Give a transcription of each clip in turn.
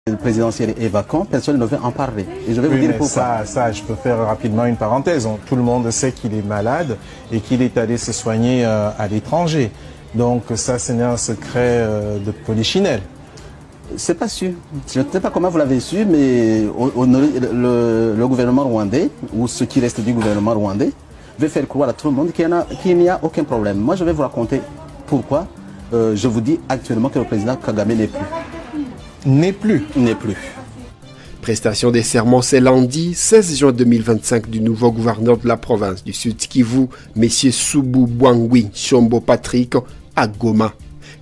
Le présidentiel est vacant, personne ne veut en parler. Et je vais vous dire pourquoi. Ça, je peux faire rapidement une parenthèse. Tout le monde sait qu'il est malade et qu'il est allé se soigner à l'étranger. Donc ça, ce n'est un secret de polichinelle. C'est pas sûr. Je ne sais pas comment vous l'avez su, mais le gouvernement rwandais, ou ce qui reste du gouvernement rwandais, veut faire croire à tout le monde qu'il n'y a aucun problème. Moi, je vais vous raconter pourquoi je vous dis actuellement que le président Kagame n'est plus. N'est plus. N'est plus. Prestation des serments ce lundi 16 juin 2025 du nouveau gouverneur de la province du Sud Kivu, M. Subu Bwangwi Chombo Patrick, à Goma.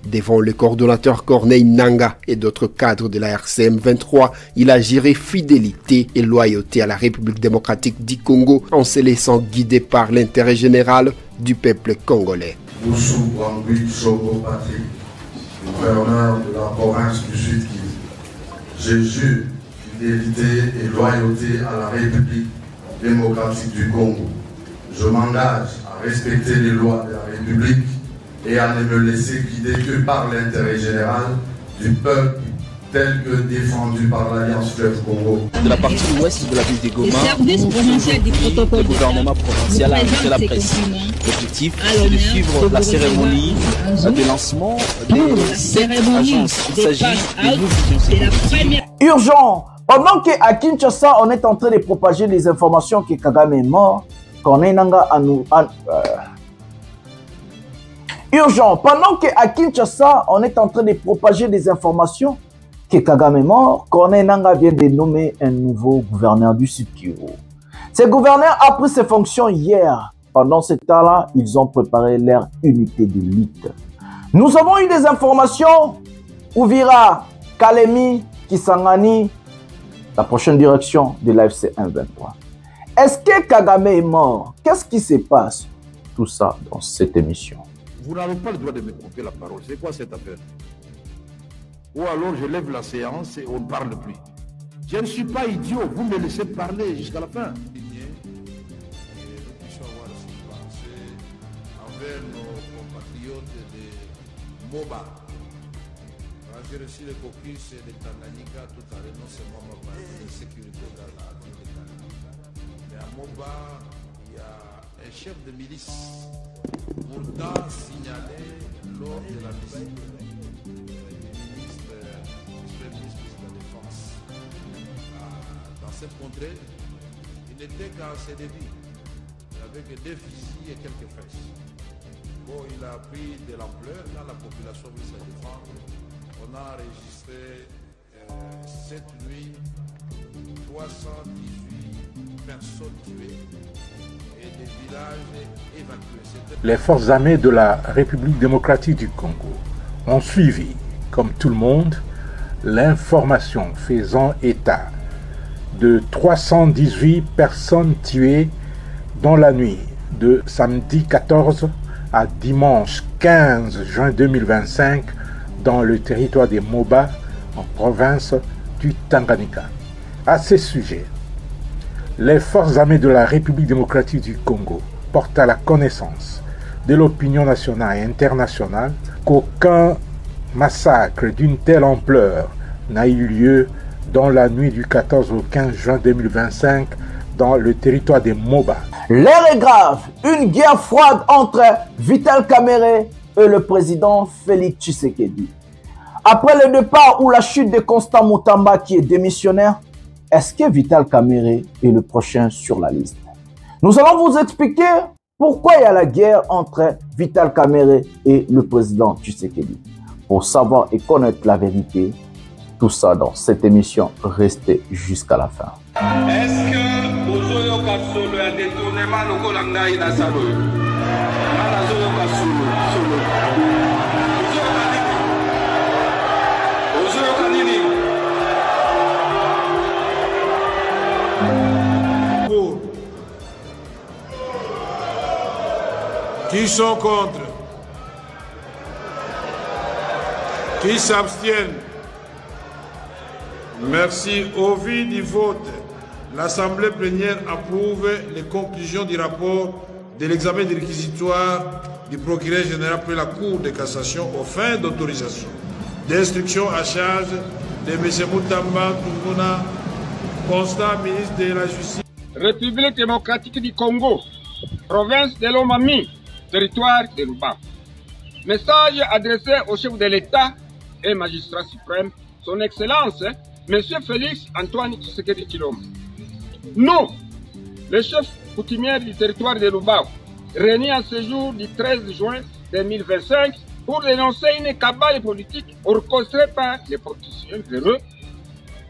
Devant le coordonnateur Corneille Nanga et d'autres cadres de la RCM 23, il a géré fidélité et loyauté à la République démocratique du Congo en se laissant guider par l'intérêt général du peuple congolais. Subu Bwangwi Chombo Patrick, gouverneur de la province du Sud Kivu. J'ai juré fidélité et loyauté à la République démocratique du Congo. Je m'engage à respecter les lois de la République et à ne me laisser guider que par l'intérêt général du peuple tel que défendu par l'Alliance Fleuve Congo. De la partie ouest de la ville de Goma, le gouvernement provincial a invité la presse. L'objectif, c'est de suivre la cérémonie de lancement des 7 agences. Il s'agit de Vision. Urgent! Pendant qu'à Kinshasa, on est en train de propager les informations que Kagame est mort, Corneille Nanga a nous... Urgent! Pendant qu'à Kinshasa, on est en train de propager des informations que Kagame est mort, Corneille Nanga vient de nommer un nouveau gouverneur du Sud Kivu. Ce gouverneur a pris ses fonctions hier. Pendant ce temps-là, ils ont préparé leur unité de lutte. Nous avons eu des informations. Ouvira, Kalemi, Kisangani, la prochaine direction de l'AFC 123. Est-ce que Kagame est mort? Qu'est-ce qui se passe? Tout ça dans cette émission. Vous n'avez pas le droit de me couper la parole. C'est quoi cette affaire? Ou alors je lève la séance et on ne parle plus. Je ne suis pas idiot. Vous me laissez parler jusqu'à la fin. Envers nos compatriotes de MOBA. J'ai reçu le caucus de Tanganyika tout à l'heure, non seulement ma partie de sécurité dans la ville de Tanganyika. Mais à MOBA, il y a un chef de milice pourtant signalé lors de la visite du ministre de la Défense dans cette contrée. Il n'était qu'à ses débuts, avec des fusils et quelques flèches. Bon, il a pris de l'ampleur quand la population veut se défendre. On a enregistré cette nuit 318 personnes tuées et des villages évacués. Les forces armées de la République démocratique du Congo ont suivi, comme tout le monde, l'information faisant état de 318 personnes tuées dans la nuit de samedi 14 à dimanche 15 juin 2025 dans le territoire des Moba, en province du Tanganyika. À ce sujet, les forces armées de la République démocratique du Congo portent à la connaissance de l'opinion nationale et internationale qu'aucun massacre d'une telle ampleur n'a eu lieu dans la nuit du 14 au 15 juin 2025 dans le territoire des Moba. L'heure est grave. Une guerre froide entre Vital Kamerhe et le président Félix Tshisekedi. Après le départ ou la chute de Constant Mutamba qui est démissionnaire, est-ce que Vital Kamerhe est le prochain sur la liste? Nous allons vous expliquer pourquoi il y a la guerre entre Vital Kamerhe et le président Tshisekedi. Pour savoir et connaître la vérité, tout ça dans cette émission, restez jusqu'à la fin. Est-ce que Ozoyoka Solo a détournement lokola ngai na salo? Ala Ozoyoka Solo. Ozoyoka nini? Pour. Qui sont contre? Qui s'abstiennent? Merci. Au vu du vote, l'Assemblée plénière approuve les conclusions du rapport de l'examen des réquisitoires du procureur général pour la Cour de cassation aux fins d'autorisation d'instruction à charge de M. Moutamba Tunguna, constant ministre de la Justice. République démocratique du Congo, province de Lomami, territoire de Luba. Message adressé au chef de l'État et magistrat suprême, son Excellence, M. Félix Antoine Tshisekedi Tshilombo. Nous, le chef coutumier du territoire de Luba, réunis à ce jour du 13 juin 2025 pour dénoncer une cabale politique orchestrée par les politiciens véreux,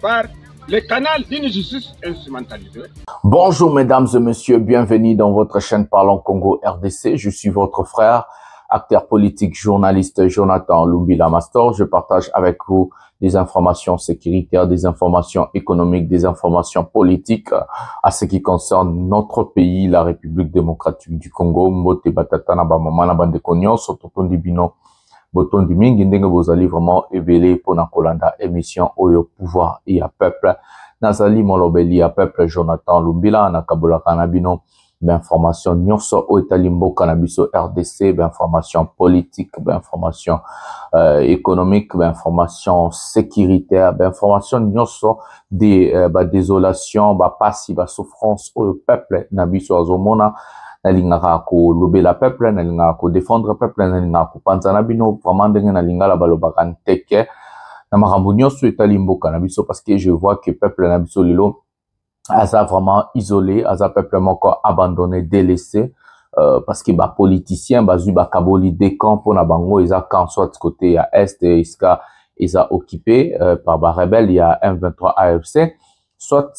par le canal d'une justice instrumentalisée. Bonjour mesdames et messieurs, bienvenue dans votre chaîne Parlons Congo RDC. Je suis votre frère, acteur politique, journaliste Jonathan Lumbila Mastor. Je partage avec vous des informations sécuritaires, des informations économiques, des informations politiques à ce qui concerne notre pays, la République démocratique du Congo. Mbote batatana ba mama na bande konyo sototondi bino boton du mingi ndenge vous allez vraiment éveiller pour na kolanda émission Oyo pouvoir et à peuple. Nazali molobeli à peuple Jonathan Lumbila na kabola kanabino. Information nyonso o etalimbo cannabis RDC, information politique, information économique, information sécuritaire, information nyonso des désolation, pasi, souffrance au peuple nabiso azomona nalingaka ko lobela peuple, nalingaka ko défendre peuple, nalingaka ko panzana bino vraiment ndenge nalingala balobaka nteke na makambo nyonso etalimbo cannabis parce que je vois que peuple nabiso lilo Asa vraiment isolé, asa peuplement encore abandonné, délaissé, parce que politiciens, kaboli des camps pour na bango, ils a camp soit côté à est, ils a occupé par rebelle, il y a M23 AFC, soit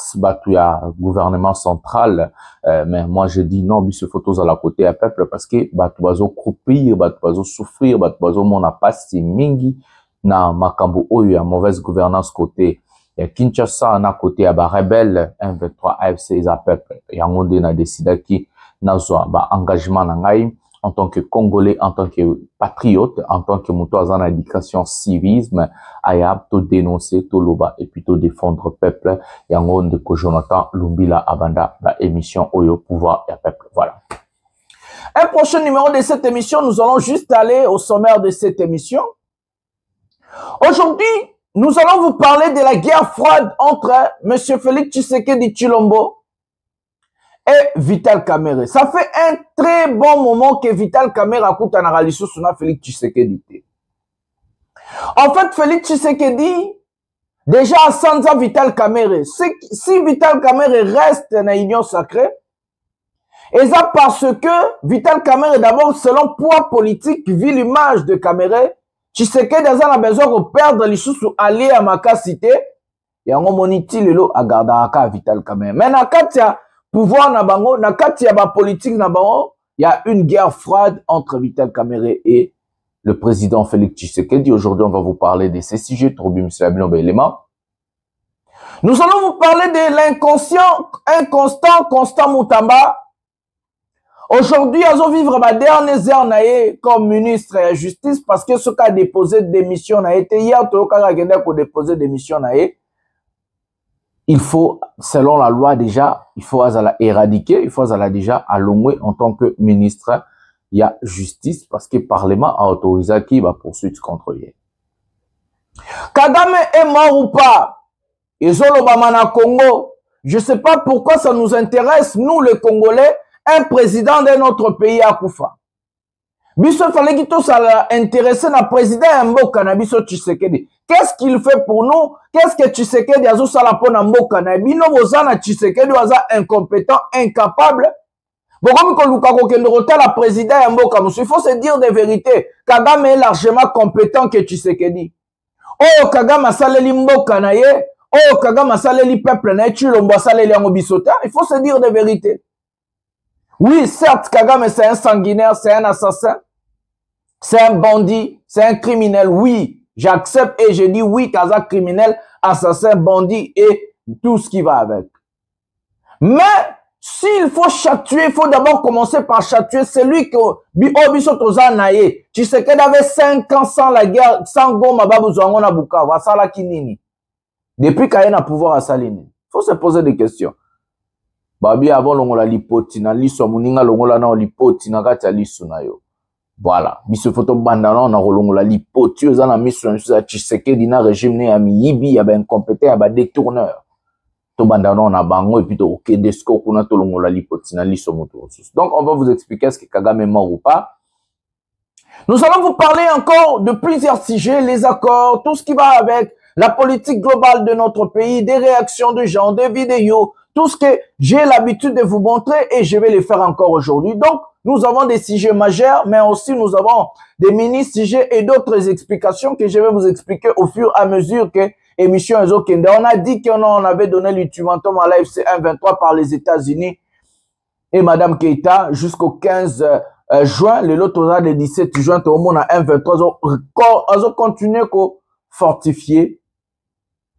il y a gouvernement central, mais moi je dis non, bis photos à la côté à peuple parce que bazo croupir, bazo souffrir, bazo mon pas si mingi na makambo oyo ya mauvaise gouvernance côté. Et Kinshasa na côté à rebelle M23 AFC ils appellent yangonde na décidé qui nazwa engagement na ngai en tant que Congolais, en tant que patriote, en tant que muto en éducation civisme aya to dénoncer to loba et puis to défendre peuple yangonde ko Jonathan Lumbila abanda la émission Oyo pouvoir et peuple. Voilà. Un prochain numéro de cette émission, nous allons juste aller au sommaire de cette émission. Aujourd'hui, nous allons vous parler de la guerre froide entre M. Félix Tshisekedi Tshilombo et Vital Kamerhe. Ça fait un très bon moment que Vital Kamerhe a coûté à na Félix Tshisekedi. En fait, Félix Tshisekedi, déjà à Sanza Vital Kamerhe, si Vital Kamerhe reste dans l'union sacrée, et ça parce que Vital Kamerhe, d'abord, selon poids politique, vit l'image de Kamerhe, Tshisekedi a besoin de perdre les sous alliés à ma cité. Et on moniti lelo à garder Vital Kamerhe. Mais na katia pouvoir na bango, na katia ba politique na bango, il y a une guerre froide entre Vital Kamerhe et le président Félix Tshisekedi. Aujourd'hui, on va vous parler de ces sujets. Nous allons vous parler de l'inconscient, Constant Moutamba. Aujourd'hui, ils ont vivre ma dernière heure comme ministre de la Justice parce que ce qu'a déposé démission a été hier, tout cas pour déposer démission il faut, selon la loi déjà, il faut la éradiquer, il faut la déjà allouer en tant que ministre il y a justice parce que le Parlement a autorisé qui va poursuivre contre lui. Kagame est mort ou pas? Ils ont le Congo. Je ne sais pas pourquoi ça nous intéresse, nous les Congolais. Un président de notre pays à Koufa. Biso fallait qu'il soit intéressé na président Mboka na biso Tshisekedi. Qu'est-ce qu'il fait pour nous? Qu'est-ce que Tshisekedi a sala pour na Mboka na bino bozana Tshisekedi waza incompétent, incapable. Bokomi ko luka ko kendo la président Mboka musu. Il faut se dire des vérités. Kagame est largement compétent que Tshisekedi. Oh Kagame a saleli Mboka na ye. Oh Kagame a saleli peuple na Tshilombo a saleli yango bisota. Il faut se dire des vérités. Oui, certes, Kagame, c'est un sanguinaire, c'est un assassin, c'est un bandit, c'est un criminel. Oui, j'accepte et je dis oui, Kaza criminel, assassin, bandit et tout ce qui va avec. Mais, s'il faut châtuer, il faut d'abord commencer par châtuer celui que tu sais qu'elle avait 5 ans sans la guerre, sans Goma, Babouzouango, Nabuka, Wasala Kinini. Depuis qu'il y a pouvoir à Salini. Il faut se poser des questions. Babi avant longola lipoti na liso muninga longola na lipoti na kati ya liso na yo. Voilà. Biso photo bandana on a rolongola lipotio za na mission ya Tshisekedi na régime ne ya miyibi ya ba incompétent ya ba détourneur. To bandana on a bango et puis to okedesko kuna to longola lipoti na liso moto. Donc on va vous expliquer est-ce que Kagame est mort ou pas. Nous allons vous parler encore de plusieurs sujets, les accords, tout ce qui va avec la politique globale de notre pays, des réactions de gens, des vidéos, tout ce que j'ai l'habitude de vous montrer et je vais les faire encore aujourd'hui. Donc, nous avons des sujets majeurs, mais aussi nous avons des mini-sujets et d'autres explications que je vais vous expliquer au fur et à mesure que l'émission est ok. On a dit qu'on avait donné l'ultimatum à l'AFC 1-23 par les États-Unis et Madame Keïta jusqu'au 15 juin. Le lot le 17 juin, tout le monde a 1-23. Ils ont continué à fortifier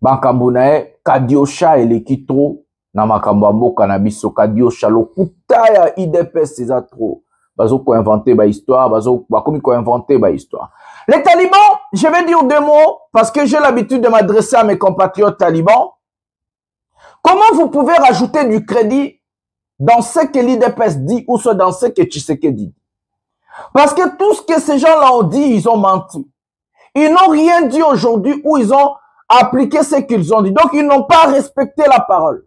Bankambunae, Kadiosha et l'Ekitro. Na makambo mboka na biso Kadiosha lokuta ya IDPS c'est ça trop bazo ko inventer ba histoire bazo bakomi ko inventer ba histoire. Les talibans, je vais dire deux mots parce que j'ai l'habitude de m'adresser à mes compatriotes talibans. Comment vous pouvez rajouter du crédit dans ce que l'IDPS dit ou soit dans ce que Tshisekedi dit? Parce que tout ce que ces gens-là ont dit, ils ont menti. Ils n'ont rien dit aujourd'hui ou ils ont appliqué ce qu'ils ont dit. Donc ils n'ont pas respecté la parole.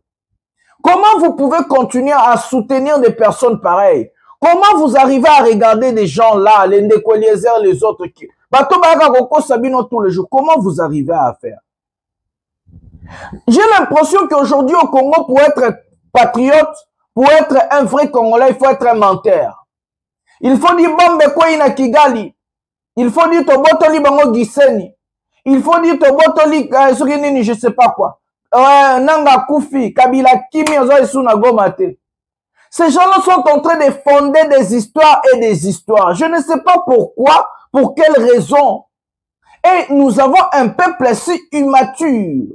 Comment vous pouvez continuer à soutenir des personnes pareilles? Comment vous arrivez à regarder des gens là, les Ndekoliezer, les autres qui... tous les jours. Comment vous arrivez à faire? J'ai l'impression qu'aujourd'hui au Congo, pour être patriote, pour être un vrai Congolais, il faut être un menteur. Il faut dire Bombe Kwina Kigali. Il faut dire Tobotoli Bango Giseni. Il faut dire Tobotoli Surinini, je sais pas quoi. Nanga Koufi, Kabila Kimi, Gomate. Ces gens-là sont en train de fonder des histoires et des histoires. Je ne sais pas pourquoi, pour quelle raison. Et nous avons un peuple si immature.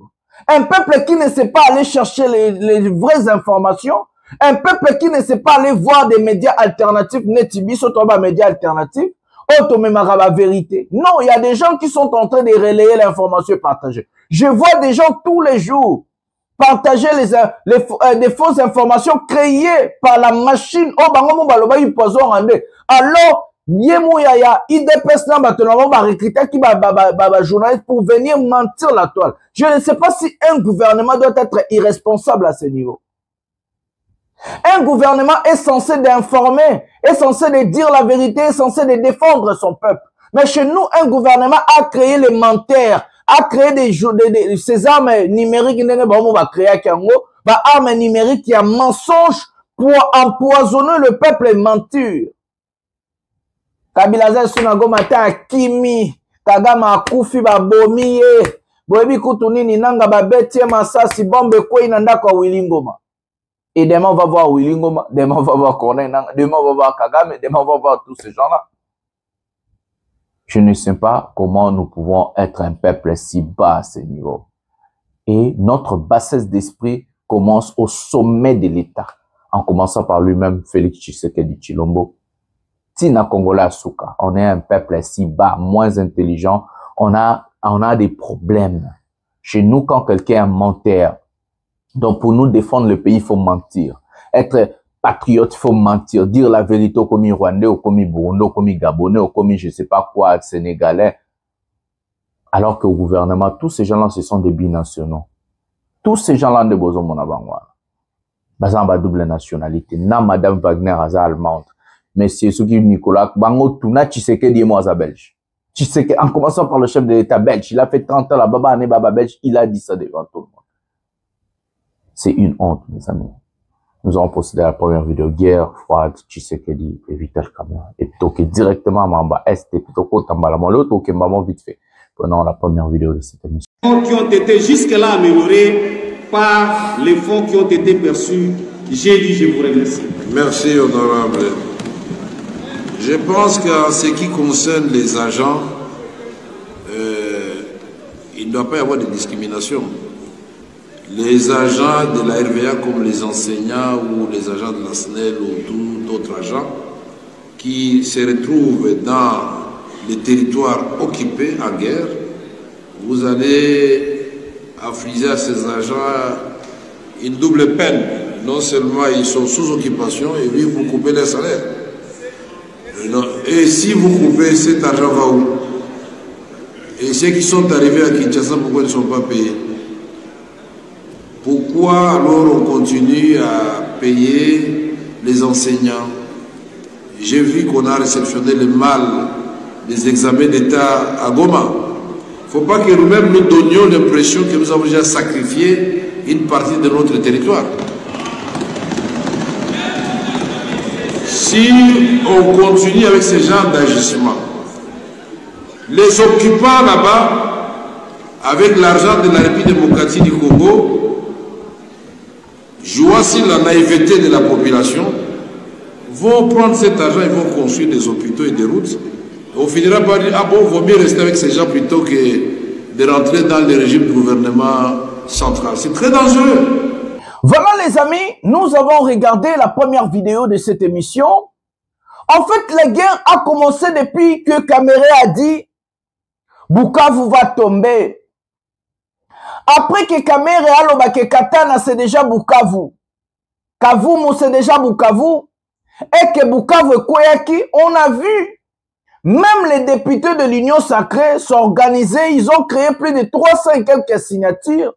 Un peuple qui ne sait pas aller chercher les vraies informations. Un peuple qui ne sait pas aller voir des médias alternatifs. Netibi, surtout des médias alternatifs. La vérité. Non, il y a des gens qui sont en train de relayer l'information et partager. Je vois des gens tous les jours partager des fausses informations créées par la machine. Oh, alors, Yemouya, IDPS va recruter qui va journaliste pour venir mentir la toile. Je ne sais pas si un gouvernement doit être irresponsable à ce niveau. Un gouvernement est censé d'informer, est censé de dire la vérité, est censé de défendre son peuple. Mais chez nous, un gouvernement a créé les menteurs, a créé ces armes numériques, va créer armes numériques qui a mensonge pour empoisonner le peuple et mentir. Kabila Sunago Mata Kimi, Kagama Koufi Babomiye, Boebi Koutounini Nanga Babeti Masasi Bombe Kouy Nandaka Wilingoma. Et demain, on va voir Willingoma, demain, on va voir Corneille, demain, on va voir Kagame, demain, on va voir tous ces gens-là. Je ne sais pas comment nous pouvons être un peuple si bas à ce niveau. Et notre bassesse d'esprit commence au sommet de l'État, en commençant par lui-même, Félix Tshisekedi Tshilombo. Tina Congolais Souka, on est un peuple si bas, moins intelligent, on a des problèmes. Chez nous, quand quelqu'un est un menteur, donc pour nous défendre le pays, il faut mentir. Être patriote, il faut mentir. Dire la vérité comme Rwandais, comme Burundais, comme Gabonais, comme je ne sais pas quoi, Sénégalais. Alors qu'au gouvernement, tous ces gens-là, ce sont des binationaux. Tous ces gens-là, ne besoin mon avant-moi. Bazamba double nationalité. Na Madame Wagner, Aza allemande. Monsieur Souki Nicolas, Bango Tuna, Tshisekedi et moi, Aza belge. Tshisekedi, en commençant par le chef de l'État belge. Il a fait 30 ans là, Baba Ané Baba belge. Il a dit ça devant tout le monde. C'est une honte, mes amis. Nous avons procédé à la première vidéo, guerre froide, Tshisekedi et Vital Kamara. Et toqué directement à Mamba Est, et plutôt qu'au Tambalama, l'autre, toqué Mamba vite fait. Pendant la première vidéo de cette émission. Qui ont été jusque-là améliorés par les fonds qui ont été perçus. J'ai dit, je vous remercie. Merci, honorable. Je pense qu'en ce qui concerne les agents, il ne doit pas y avoir de discrimination. Les agents de la RVA comme les enseignants ou les agents de la SNEL ou d'autres agents qui se retrouvent dans les territoires occupés en guerre, vous allez infliger à ces agents une double peine. Non seulement ils sont sous occupation et puis vous coupez leur salaire. Et si vous coupez, cet argent va où? Et ceux qui sont arrivés à Kinshasa, pourquoi ils ne sont pas payés? Pourquoi alors on continue à payer les enseignants? J'ai vu qu'on a réceptionné le mal des examens d'État à Goma. Il ne faut pas que nous-mêmes nous donnions l'impression que nous avons déjà sacrifié une partie de notre territoire. Si on continue avec ce genre d'agissement, les occupants là-bas, avec l'argent de la République démocratique du Congo, jouant sur la naïveté de la population, vont prendre cet argent et vont construire des hôpitaux et des routes. On finira par dire, ah bon, il vaut mieux rester avec ces gens plutôt que de rentrer dans le régime du gouvernement central. C'est très dangereux. Voilà les amis, nous avons regardé la première vidéo de cette émission. En fait, la guerre a commencé depuis que Kamere a dit Bukavu va tomber. Après que Kamere a loba que Katana c'est déjà Bukavu. Kavumu c'est déjà Bukavu. Et que Bukavu et Koyaki, on a vu même les députés de l'Union Sacrée s'organiser. Ils ont créé plus de 300 et quelques signatures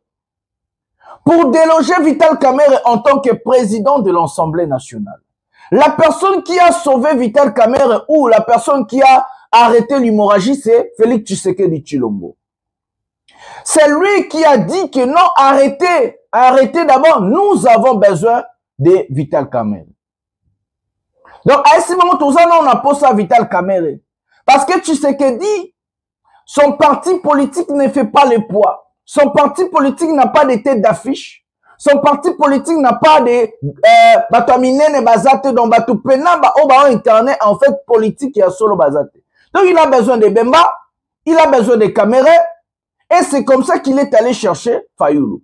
pour déloger Vital Kamerhe en tant que président de l'Assemblée nationale. La personne qui a sauvé Vital Kamerhe ou la personne qui a arrêté l'hémorragie, c'est Félix Tshisekedi Tshilombo. C'est lui qui a dit que non, arrêtez, arrêtez d'abord, nous avons besoin de Vital Kamerhe. Donc, à ce moment, on a posé à Vital Kamerhe. Parce que Tshisekedi, son parti politique ne fait pas le poids. Son parti politique n'a pas de tête d'affiche. Son parti politique n'a pas de bataminene bazate dont batu penamba oba incarné en fait politique et solo bazate. Donc il a besoin de Bemba, il a besoin de Kamerhe et c'est comme ça qu'il est allé chercher Fayulu.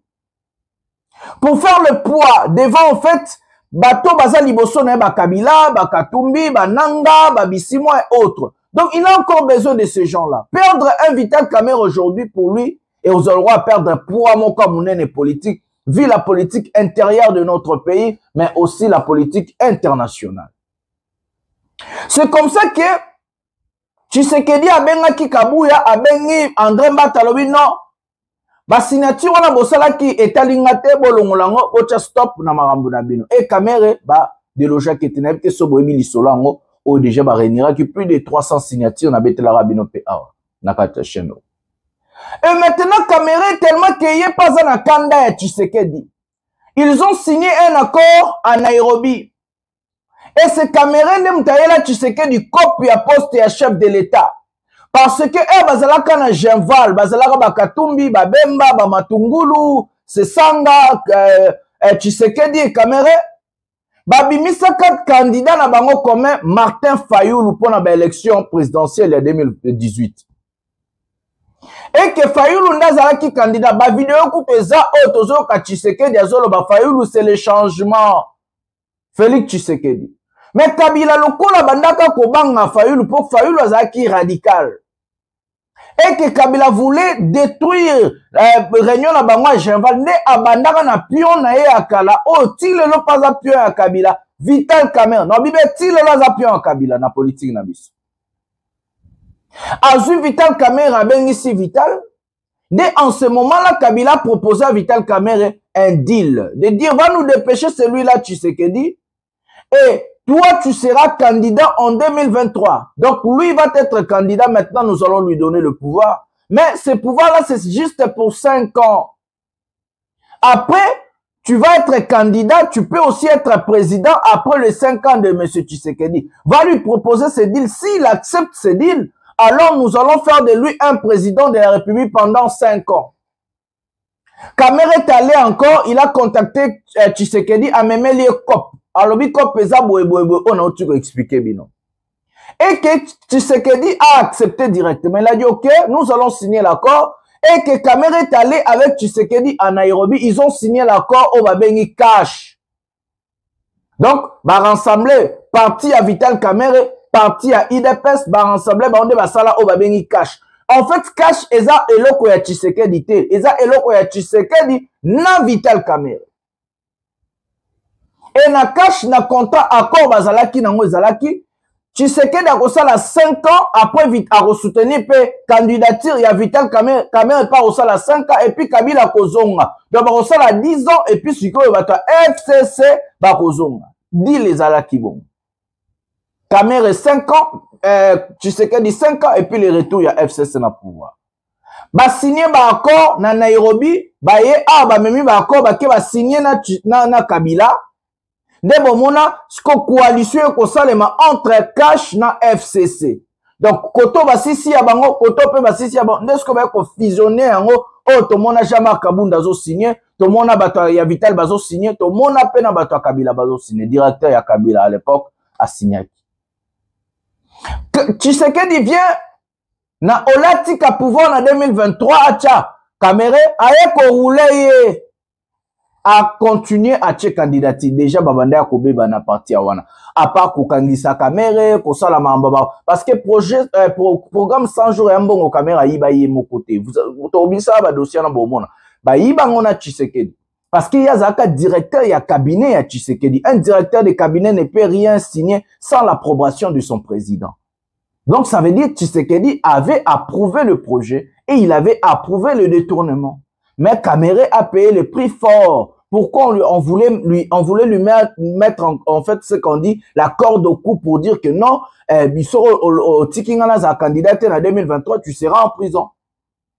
Pour faire le poids devant en fait bato baza liboso na ba Kabila, ba Katumbi, ba Nanga, ba Bisimwa et autres. Donc il a encore besoin de ces gens-là. Perdre un Vital Kamerhe aujourd'hui pour lui et aux droit à perdre pour mon communauté politique, vu la politique intérieure de notre pays, mais aussi la politique internationale. C'est comme ça que Tshisekedi a bengi Kabuya, a bengi André Mbata-Lobi, non. Ba signature wana bosala ki etalingate bolongolango ocha stop na marambu na bino. Et Kamerhe ba déloger ki tenabi ke sobo ebi lisolango o déjà ba renira ki plus de 300 signatures na betela rabino pe awa na kata cheno. Et maintenant, Kamerhe, tellement qu'il n'y a pas un candidat à Tshisekedi. Ils ont signé un accord à Nairobi. Et c'est Kamerhe Ndemtaïla Tshisekedi copie à poste et à chef de l'État. Parce que, bazalaka na Genval, bazalaka Bakatumbi, Babemba, Bamatungulu, Sesanga, Tshisekedi et Kamerhe, babimisa 4 candidats na bango commun, Martin Fayulu pour la élection présidentielle de 2018. Et que Fayulu Ndazalaki candidat, ba vidéo coupeza otozo ka Tshisekedi azolo ba Fayulu c'est le changement. Félix Tshisekedi. Mais Kabila lokola bandaka kobanga Fayulu pour Fayulu azalaki radical. Et que Kabila voulait détruire réunion na bango Genval ne abandaka na pion na ye akala o tile lo pas a pion à Kabila Vital Kamerhe. Non bibe tile lo za pion à Kabila na politique na biso. Azu Vital Kamerhe a ben ici Vital. Dès en ce moment-là, Kabila proposait à Vital Kamerhe un deal. De dire, va nous dépêcher celui-là, Tshisekedi. Et toi, tu seras candidat en 2023. Donc, lui va être candidat. Maintenant, nous allons lui donner le pouvoir. Mais ce pouvoir-là, c'est juste pour 5 ans. Après, tu vas être candidat. Tu peux aussi être président après les 5 ans de M. Tshisekedi. Va lui proposer ce deal. S'il accepte ce deal, alors nous allons faire de lui un président de la République pendant 5 ans. Kamerhe est allé encore, il a contacté Tshisekedi à Memeli Kop. Alors, lui, Kop, on a tout expliqué, bino. Et que Tshisekedi a accepté directement. Il a dit, ok, nous allons signer l'accord. Et que Kamerhe est allé avec Tshisekedi à Nairobi. Ils ont signé l'accord au Babengi Cash. Donc, va rassembler parti à Vital Kamerhe, parti à IDPS, va rassembler, va on va sala au Babengi Cash. En fait, Cash, eza eloko ya Tshisekedi te. Eza eloko ya Tshisekedi na Vital Kamerhe. Et na Cash na konta accord bazalaki nango ezalaki. Tshisekedi a kosala 5 ans après vite a soutenir pe candidature ya Vital Kamerhe pas kosala 5 ans et puis Kabila kozonga donc ba kosala 10 ans et puis sikoyo bato FCC ba kozonga dit les alaki bon Kamerhe 5 ans Tshisekedi 5 ans et puis le retour ya FCC na pouvoir ba signé ba accord na Nairobi ba ye ba memi ba accord ba ke ba signé na Kabila nde bomona siko coalition ko salema entre Cash na FCC donc koto basisi ya bango koto pe basisi ya bango nde siko ba ko fusionner yango tomona Jean-Marc Kabunda zo signé tomona bato ya Vital bazo signé tomona pe na bato ya Kabila bazo signé directeur ya Kabila à l'époque a signé Tshisekedi vient na olati ka pouvoir na 2023 acha Kamerhe aye ko rouler a continuer à tche candidature déjà babanda kobeba na parti ya wana à part ko kangisa Kamerhe ko sala mamba parce que projet programme 100 jours ya mbongo Kamerhe ayiba ye mo côté vous tobisa ba dossier na bomona ba yiba ngona Tshisekedi parce qu'il y a zaka directeur ya cabinet ya Tshisekedi un directeur de cabinet ne peut rien signer sans l'approbation de son président donc ça veut dire que Tshisekedi avait approuvé le projet et il avait approuvé le détournement mais Kamerhe a payé le prix fort. Pourquoi on voulait lui mettre en fait ce qu'on dit la corde au cou pour dire que non, au Tikingana za candidat en 2023 tu seras en prison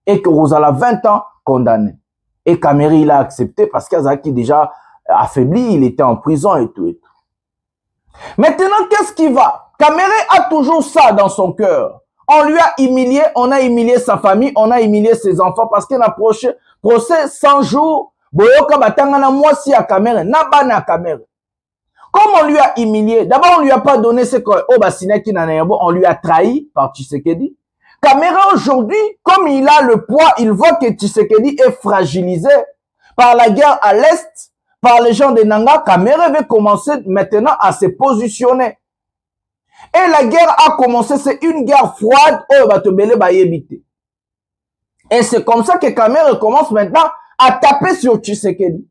et que Rosala 20 ans condamné et Kamerhe il a accepté parce qu'Azaki déjà affaibli, il était en prison et tout. Maintenant qu'est-ce qui va? Kamerhe a toujours ça dans son cœur. On lui a humilié, on a humilié sa famille, on a humilié ses enfants parce qu'il a procès 100 jours. Boyoka batangana mwasi ya Kamerhe, nabana ya Kamerhe. Comme on lui a humilié, d'abord on lui a pas donné ce qu'on basinaki na nayabo, on lui a trahi par Tshisekedi. Kamerhe aujourd'hui, comme il a le poids, il voit que Tshisekedi est fragilisé par la guerre à l'Est, par les gens de Nanga. Kamerhe veut commencer maintenant à se positionner. Et la guerre a commencé, c'est une guerre froide, et c'est comme ça que Kamerhe commence maintenant à taper sur Tshisekedi.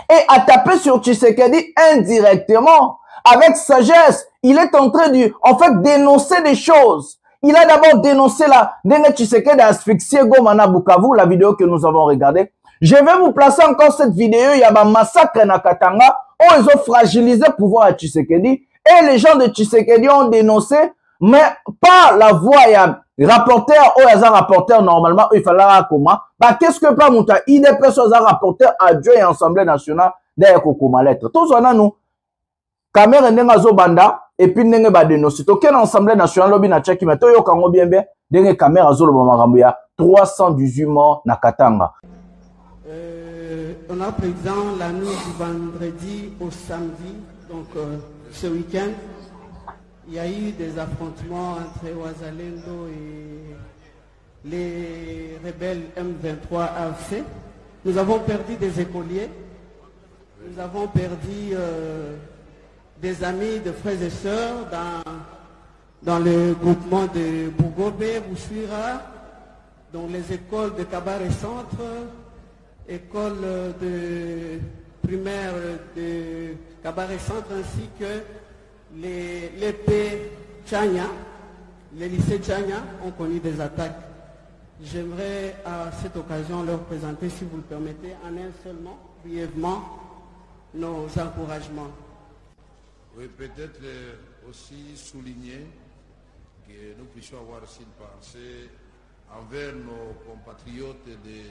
Et à taper sur Tshisekedi indirectement, avec sagesse. Il est en train de, en fait, dénoncer des choses. Il a d'abord dénoncé la Tshisekedi a asphyxié Goma na Bukavu, la vidéo que nous avons regardée. Je vais vous placer encore cette vidéo, il y a un massacre na Katanga, où ils ont fragilisé le pouvoir à Tshisekedi. Et les gens de Tshisekedi ont dénoncé, mais pas la voix, il y a rapporteur, ou il y a un rapporteur normalement, il fallait comment. Bah, qu'est-ce que pas Mouta, il est personne un rapporteur à Dieu et Assemblée nationale derrière Kokoma lettre. Tous on a nous. Kamerhe ndenga zo banda, et puis ndenga ba dénoncer. Token Assemblée nationale, lobi na tchaki, mais toyo kango bien bien, ndenga Kamerhe zo lo marambo ya 318 morts na Katanga. On a présent la nuit du vendredi au samedi, donc ce week-end, il y a eu des affrontements entre Ouazalendo et les rebelles M23 AFC. Nous avons perdu des écoliers, nous avons perdu des amis, de frères et sœurs dans le groupement de Bougobe, Bouchouira, dans les écoles de Kabare Centre, école de primaire de Kabare Centre ainsi que l'épée Tchania, les lycées Tchania ont connu des attaques. J'aimerais à cette occasion leur présenter, si vous le permettez, en un seul mot, brièvement, nos encouragements. Oui, peut-être aussi souligner que nous puissions avoir aussi une pensée envers nos compatriotes de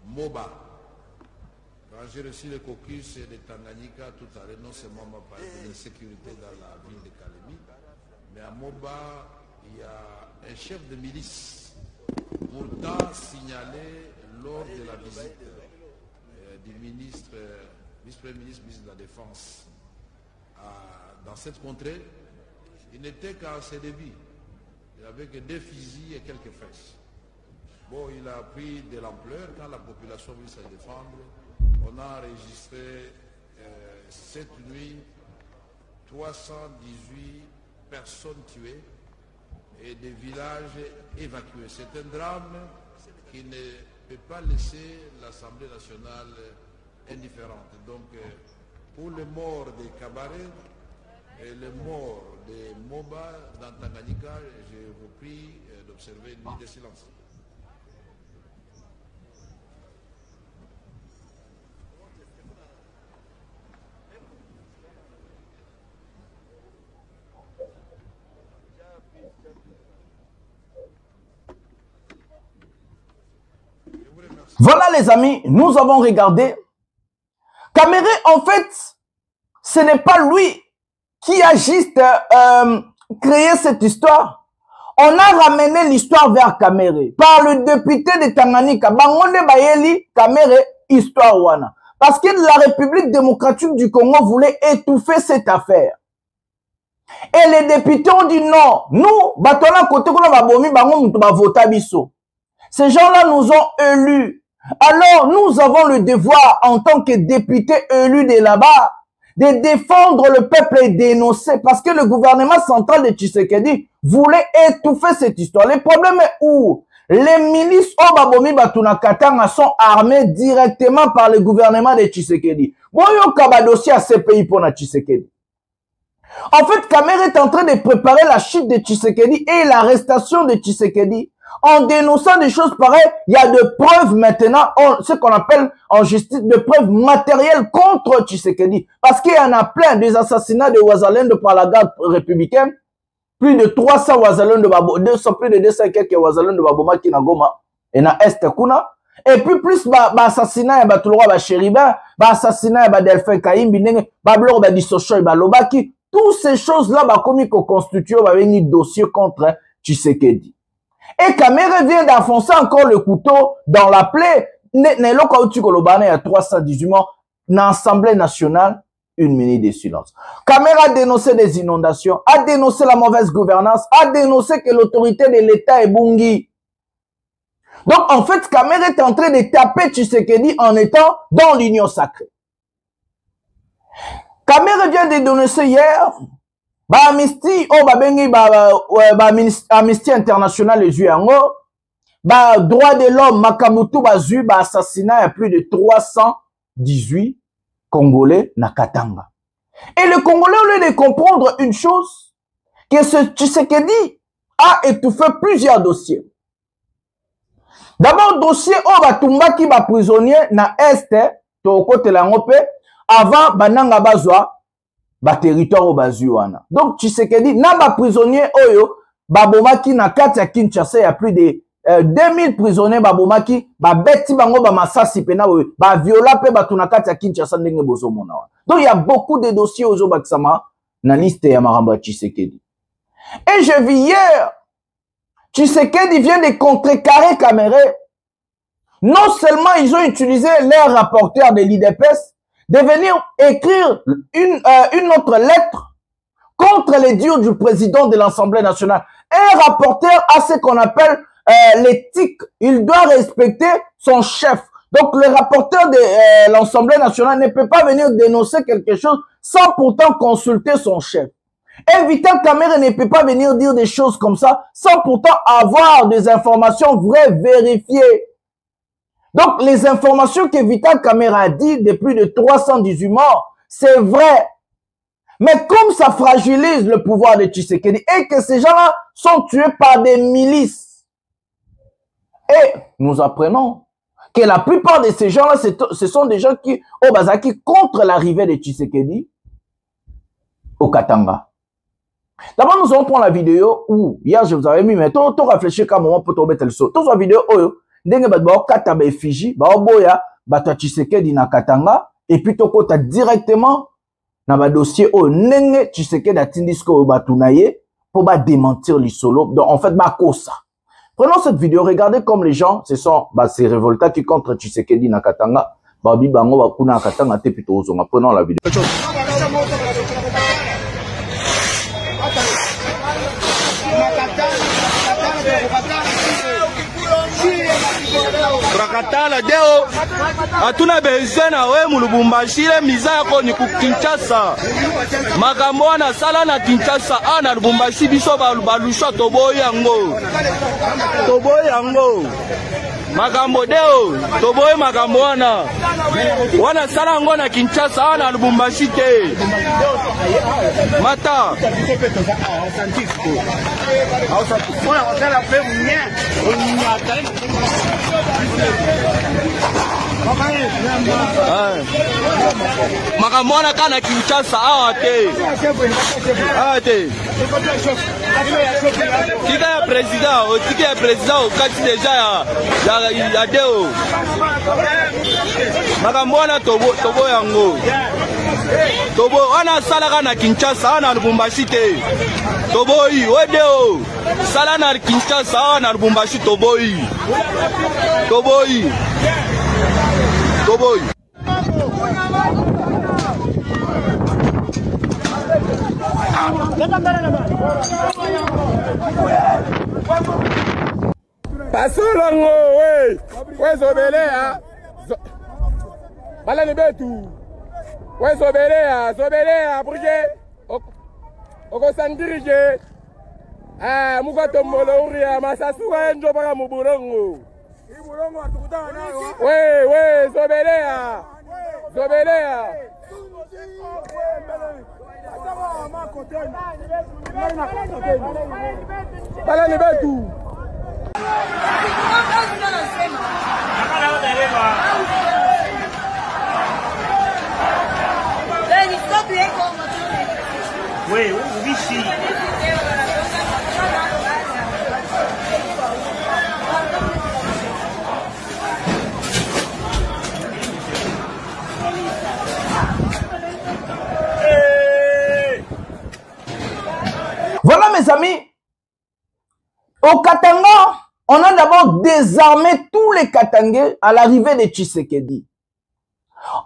Moba. Quand j'ai reçu le caucus de Tanganyika tout à l'heure, non seulement m'a parlé de l'insécurité dans la ville de Kalemi, mais à Moba, il y a un chef de milice pourtant signalé lors de la visite du ministre, vice-premier ministre de la Défense dans cette contrée. Il n'était qu'à ses débuts. Il n'avait que 2 fusils et quelques fesses. Bon, il a pris de l'ampleur quand la population veut se défendre. On a enregistré cette nuit 318 personnes tuées et des villages évacués. C'est un drame qui ne peut pas laisser l'Assemblée nationale indifférente. Donc, pour les morts des cabarets, Et les morts de Moba dans Tanganyika, je vous prie d'observer une minute de silence. Voilà les amis, nous avons regardé. Caméré, en fait, ce n'est pas lui qui a juste créé cette histoire. On a ramené l'histoire vers Caméré par le député de Tanganyika. Bangonde Bayeli, Caméré, histoire wana. Parce que la République démocratique du Congo voulait étouffer cette affaire. Et les députés ont dit non. Nous, batona côté qu'on va bomi, bangon va voter biso. Ces gens-là nous ont élus. Alors, nous avons le devoir, en tant que députés élus de là-bas, de défendre le peuple et dénoncer. Parce que le gouvernement central de Tshisekedi voulait étouffer cette histoire. Le problème est où? Les milices Obabomi Batuna Katanga sont armées directement par le gouvernement de Tshisekedi. Boyo Kabadosi à ces pays pour Tshisekedi. En fait, Caméré est en train de préparer la chute de Tshisekedi et l'arrestation de Tshisekedi. En dénonçant des choses pareilles, il y a de preuves maintenant, ce qu'on appelle en justice, de preuves matérielles contre Tshisekedi. Parce qu'il y en a plein des assassinats de Ouazalendo par la garde républicaine. Plus de 300 Ouazalendo de Babo, plus de 200 quelques Ouazalendo de Baboma qui na Goma et na Est Kuna. Et puis plus assassinat ya Tulwa ba Chéribin, assassinat ya Delphin Kaimbi, Bablor ba Dissocho ba Lobaki. Toutes ces choses-là, comme ils constituent un dossier contre Tshisekedi. Et Caméré vient d'enfoncer encore le couteau dans la plaie. Nelo Kauti Kolobane à 318 morts dans l'Assemblée nationale. Une minute de silence. Caméré a dénoncé des inondations, a dénoncé la mauvaise gouvernance, a dénoncé que l'autorité de l'État est bungi. Donc en fait, Caméré est en train de taper Tshisekedi en étant dans l'union sacrée. Caméré vient de dénoncer hier Amnesty Amnesty International les Uyango, droit de l'homme Makamutu bazu assassinat à plus de 318 Congolais na Katanga. Et le Congolais, au lieu de comprendre une chose, que ce Tshisekedi a étouffé plusieurs dossiers. D'abord, dossier Batumbaki prisonnier na Est, to côté la ngope, avant bananga bazwa territoire au bazuana. Donc Tshisekedi na ba prisonnier oyo babomaki na kati ya Kinshasa, il y a plus de 2000 prisonniers babomaki beti bango ba masasi pena ba viola pe batuna kati ya Kinshasa ndenge bozomona. Donc il y a beaucoup de dossiers ozo bakisama na liste ya maramba Tshisekedi. Et je vis hier Tshisekedi vient de contrecarrer Caméré. Non seulement ils ont utilisé les rapporteurs de l'IDPS de venir écrire une autre lettre contre les dires du président de l'Assemblée nationale. Un rapporteur a ce qu'on appelle l'éthique. Il doit respecter son chef. Donc le rapporteur de l'Assemblée nationale ne peut pas venir dénoncer quelque chose sans pourtant consulter son chef. Et Vital Kamerhe ne peut pas venir dire des choses comme ça sans pourtant avoir des informations vraies, vérifiées. Donc, les informations que Vital Kamerhe a dit de plus de 318 morts, c'est vrai. Mais comme ça fragilise le pouvoir de Tshisekedi et que ces gens-là sont tués par des milices, et nous apprenons que la plupart de ces gens-là, ce sont des gens qui, au Bazaki, contre l'arrivée de Tshisekedi au Katanga. D'abord, nous allons prendre la vidéo où, hier, je vous avais mis, mais tout réfléchir qu'à un moment pour tomber tel saut. Tout la vidéo, ndenge ba kataba effigie ba boya bato Tshisekedi na Katanga et puis toko ta directement na ba dossier o ndenge Tshisekedi atindisko bato na ye pour ba démentir l'isolo. Donc en fait ba kosa. Prenons cette vidéo, regardez comme les gens se sont ces révoltats qui contre Tshisekedi na Katanga ba bi bango ba kuna na Katanga te plutôt ozonga. Prenons la vidéo. Rakatala deo atuna bezena we mulubumbashi le miza yako ni ku Kinshasa makambo wana sala na Kinshasa ana lubumbashi biso balusha toboyango makambo deo toboye makambo wana wana sala yango na Kinshasa awa na Lubumbashi te. Mata makambo wana kaka na Kinshasa awa te. Awa te. Tika ya président, tika ya président okati deja ya deo. Makambo wana tobo yango. Tobo wana salaka na Kinshasa wana Lubumbashi te. Toboi wedeo. Sala na Kinshasa wana Lubumbashi toboi. Toboi. Toboi. Pasolongo we zobelea balani betu we zobelea porque okosandirije mukato moloria masasuka enjo baka muburongo iburongo atukutana nayo we zobelea balani betu oui, ubishi. Voilà mes amis, au Katanga, on a d'abord désarmé tous les Katangais à l'arrivée de Tshisekedi.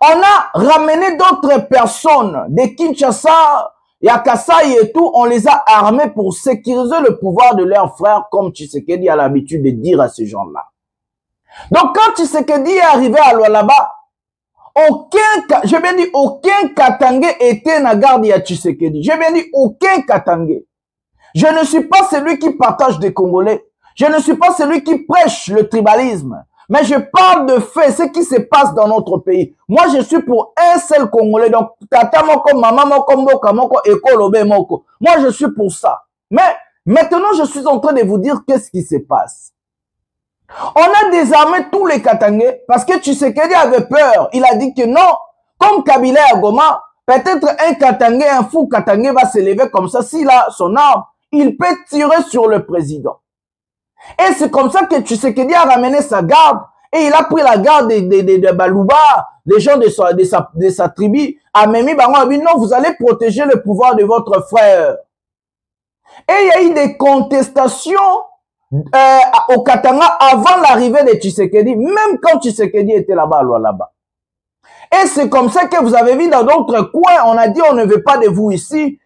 On a ramené d'autres personnes de Kinshasa, Yakasai et tout, on les a armés pour sécuriser le pouvoir de leurs frères, comme Tshisekedi a l'habitude de dire à ces gens-là. Donc quand Tshisekedi est arrivé à Lualaba, j'ai bien dit aucun Katangais était na garde à Tshisekedi. J'ai bien dit aucun Katangais. Je ne suis pas celui qui partage des Congolais. Je ne suis pas celui qui prêche le tribalisme. Mais je parle de fait, ce qui se passe dans notre pays. Moi, je suis pour un seul Congolais. Donc, tata moko, maman moko, mboka moko, ekolobe moko. Moi, je suis pour ça. Mais maintenant, je suis en train de vous dire qu'est-ce qui se passe. On a désarmé tous les Katangais parce que Tshisekedi avait peur. Il a dit que non, comme Kabila à Goma, peut-être un Katangais, un fou Katangais va se lever comme ça. S'il a son arme, il peut tirer sur le président. Et c'est comme ça que Tshisekedi a ramené sa garde. Et il a pris la garde de Balouba, les gens de sa tribu. A Memi Bango a dit non, vous allez protéger le pouvoir de votre frère. Et il y a eu des contestations au Katanga avant l'arrivée de Tshisekedi, même quand Tshisekedi était là-bas, là-bas. Et c'est comme ça que vous avez vu dans d'autres coins, on a dit on ne veut pas de vous ici.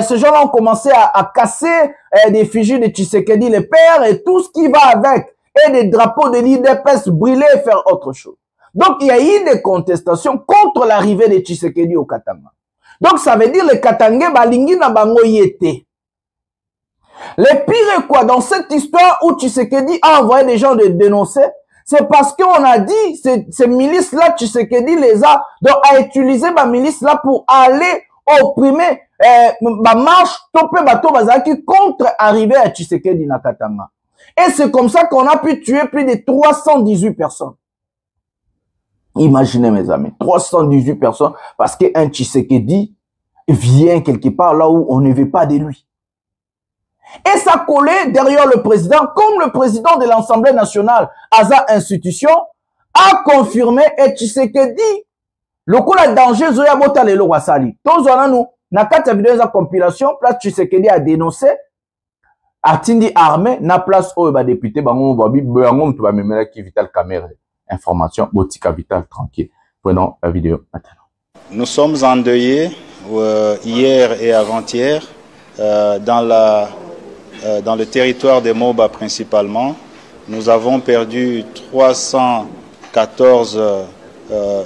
Ces gens-là ont commencé à casser des fichiers de Tshisekedi, les pères et tout ce qui va avec. Et des drapeaux de l'IDPS brûler et faire autre chose. Donc, il y a eu des contestations contre l'arrivée de Tshisekedi au Katanga. Donc, ça veut dire les Katangais, balingi na bango yete. Le pire est quoi? Dans cette histoire où Tshisekedi a envoyé des gens de dénoncer, c'est parce qu'on a dit, ces milices-là, Tshisekedi les a, donc a utilisé ma milice-là pour aller opprimer ma marche topé bateau bazaki contre arriver à Tshisekedi na Katanga. Et c'est comme ça qu'on a pu tuer plus de 318 personnes. Imaginez mes amis, 318 personnes parce qu'un Tshisekedi vient quelque part là où on ne veut pas de lui. Et ça collait derrière le président, comme le président de l'Assemblée nationale, Aza Institution, a confirmé et Tshisekedi, le coup la danger, Zoya Bota Lelo Wasali. Tous on a nous, na kata vidéo de compilation, place Tshisekedi a dénoncé, Atindi armé, na place où ba député, bango babi, bango tu vas me mettre qui Vital Caméra. Information, Botika Vital tranquille. Prenons la vidéo maintenant. Nous sommes endeuillés hier et avant-hier dans le territoire de Moba principalement. Nous avons perdu 314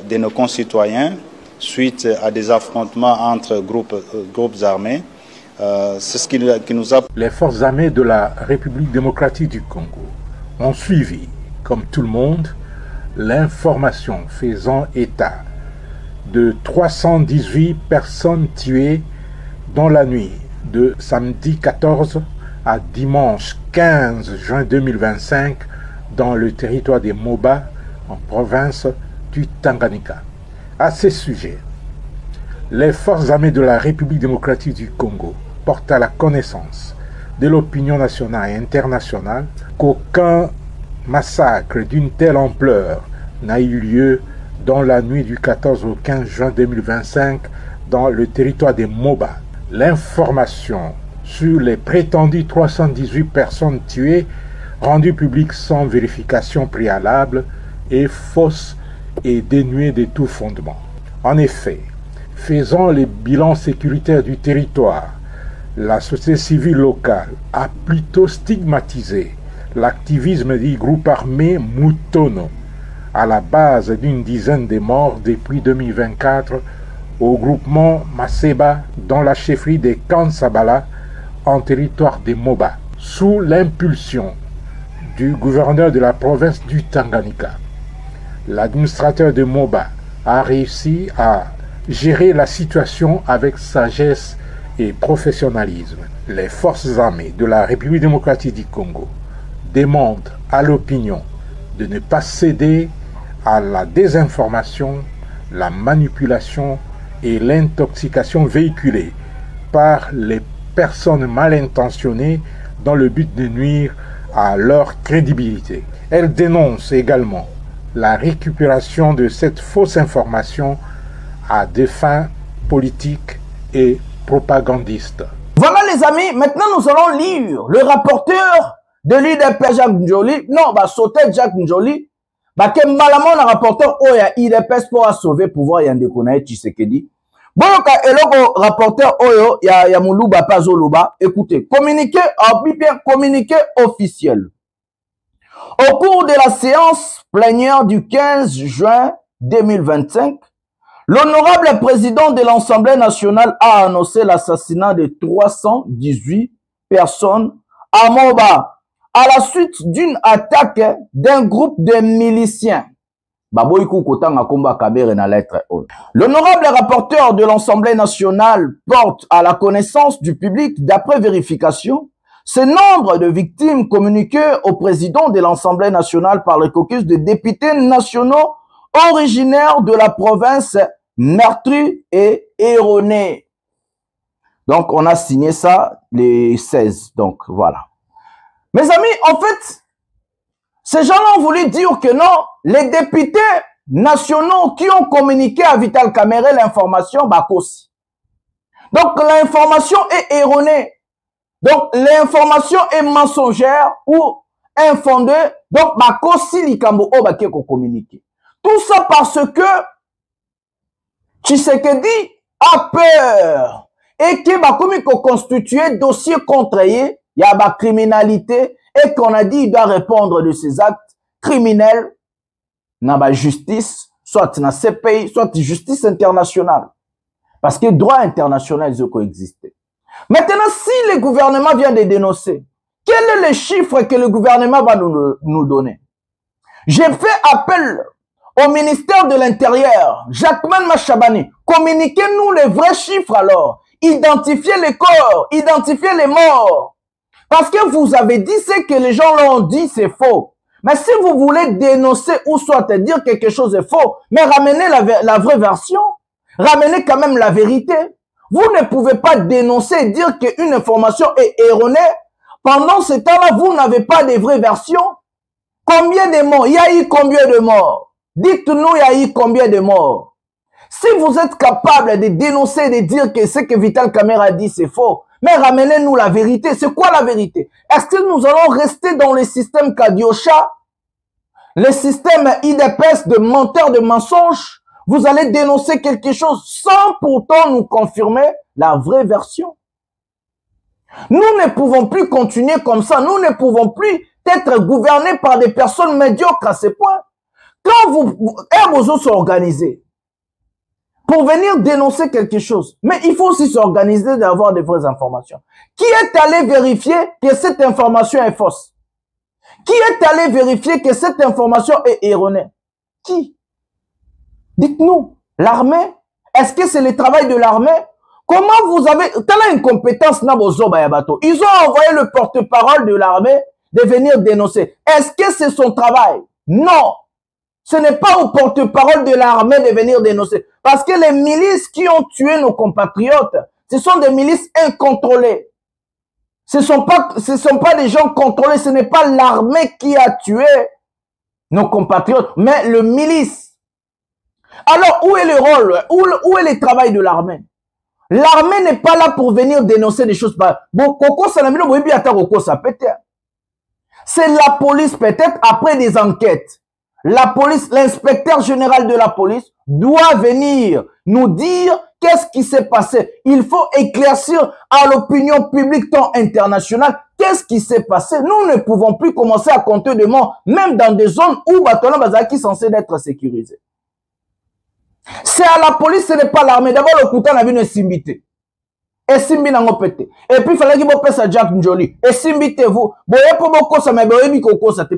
de nos concitoyens suite à des affrontements entre groupes armés. C'est ce qui nous a... Les forces armées de la République démocratique du Congo ont suivi, comme tout le monde, l'information faisant état de 318 personnes tuées dans la nuit de samedi 14 à dimanche 15 juin 2025 dans le territoire des Moba, en province du Tanganyika. À ce sujet, les forces armées de la République démocratique du Congo portent à la connaissance de l'opinion nationale et internationale qu'aucun massacre d'une telle ampleur n'a eu lieu dans la nuit du 14 au 15 juin 2025 dans le territoire des Moba. L'information sur les prétendues 318 personnes tuées rendue publique sans vérification préalable est fausse et dénuée de tout fondement. En effet, faisant les bilans sécuritaires du territoire, la société civile locale a plutôt stigmatisé l'activisme du groupe armé Mutono, à la base d'une dizaine de morts depuis 2024 au groupement Maseba dans la chefferie de Kansabala en territoire des Moba, sous l'impulsion du gouverneur de la province du Tanganyika. L'administrateur de Moba a réussi à gérer la situation avec sagesse et professionnalisme. Les forces armées de la République démocratique du Congo demandent à l'opinion de ne pas céder à la désinformation, la manipulation et l'intoxication véhiculée par les personnes mal intentionnées dans le but de nuire à leur crédibilité. Elle dénonce également la récupération de cette fausse information à des fins politiques et propagandistes. Voilà les amis, maintenant nous allons lire le rapporteur de l'IDP Jacques Njoli, non, sauter Jacques Njoli, que malamon le rapporteur oya IDPS pour sauver pouvoir Yandekona Tshisekedi. Bon, le rapporteur oyo ya Muluba Pazoluba, écoutez, communiqué officiel. Au cours de la séance plénière du 15 juin 2025, l'honorable président de l'Assemblée nationale a annoncé l'assassinat de 318 personnes à Moba à la suite d'une attaque d'un groupe de miliciens. L'honorable rapporteur de l'Assemblée nationale porte à la connaissance du public, d'après vérification, ce nombre de victimes communiquées au président de l'Assemblée nationale par le caucus de députés nationaux originaires de la province meurtrie et erronée. Donc, on a signé ça les 16. Donc, voilà. Mes amis, en fait, ces gens-là ont voulu dire que non, les députés nationaux qui ont communiqué à Vital Kamerhe l'information, aussi. Donc, l'information est erronée. Donc, l'information est mensongère ou infondée. Donc, aussi, likambo o communiqué. Tout ça parce que Tshisekedi a peur et que constitué dossier contre lui, il y a la criminalité et qu'on a dit il doit répondre de ses actes criminels dans la justice, soit dans ces pays, soit justice internationale. Parce que le droit international il coexiste. Maintenant, si le gouvernement vient de dénoncer, quel est le chiffre que le gouvernement va nous donner? J'ai fait appel au ministère de l'Intérieur, Jacquemin Machabani, communiquez-nous les vrais chiffres alors. Identifiez les corps, identifiez les morts. Parce que vous avez dit ce que les gens l'ont dit, c'est faux. Mais si vous voulez dénoncer ou soit dire quelque chose est faux, mais ramenez la vraie version, ramenez quand même la vérité. Vous ne pouvez pas dénoncer et dire qu'une information est erronée. Pendant ce temps-là, vous n'avez pas de vraies versions. Combien de morts? Il y a eu combien de morts? Dites-nous, il y a eu combien de morts? Si vous êtes capable de dénoncer et de dire que ce que Vital Kamerhe a dit, c'est faux, mais ramenez-nous la vérité. C'est quoi la vérité? Est-ce que nous allons rester dans le système Kadiocha, le système IDPS de menteurs, de mensonges? Vous allez dénoncer quelque chose sans pourtant nous confirmer la vraie version. Nous ne pouvons plus continuer comme ça. Nous ne pouvons plus être gouvernés par des personnes médiocres à ce point. Quand vous s'organiser pour venir dénoncer quelque chose, mais il faut aussi s'organiser d'avoir des vraies informations. Qui est allé vérifier que cette information est fausse? Qui est allé vérifier que cette information est erronée? Qui? Dites-nous. L'armée? Est-ce que c'est le travail de l'armée? Comment vous avez... Quelle incompétence n'a Bozo Bayabato? Ils ont envoyé le porte-parole de l'armée de venir dénoncer. Est-ce que c'est son travail? Non. Ce n'est pas au porte-parole de l'armée de venir dénoncer. Parce que les milices qui ont tué nos compatriotes, ce sont des milices incontrôlées. Ce ne sont pas des gens contrôlés. Ce n'est pas l'armée qui a tué nos compatriotes, mais le milice. Alors, où est le rôle? Où est le travail de l'armée? L'armée n'est pas là pour venir dénoncer des choses. C'est la police peut-être après des enquêtes. La police, l'inspecteur général de la police doit venir nous dire qu'est-ce qui s'est passé. Il faut éclaircir à l'opinion publique tant internationale qu'est-ce qui s'est passé. Nous ne pouvons plus commencer à compter des morts, même dans des zones où Batona Bazaki est censé être sécurisé. C'est à la police, ce n'est pas l'armée. D'abord, le couteau n'a vu une simbité. Et simbi n'a pas pété. Et puis, il fallait qu'il vous passe à Jack Njoli. Et simbitez-vous.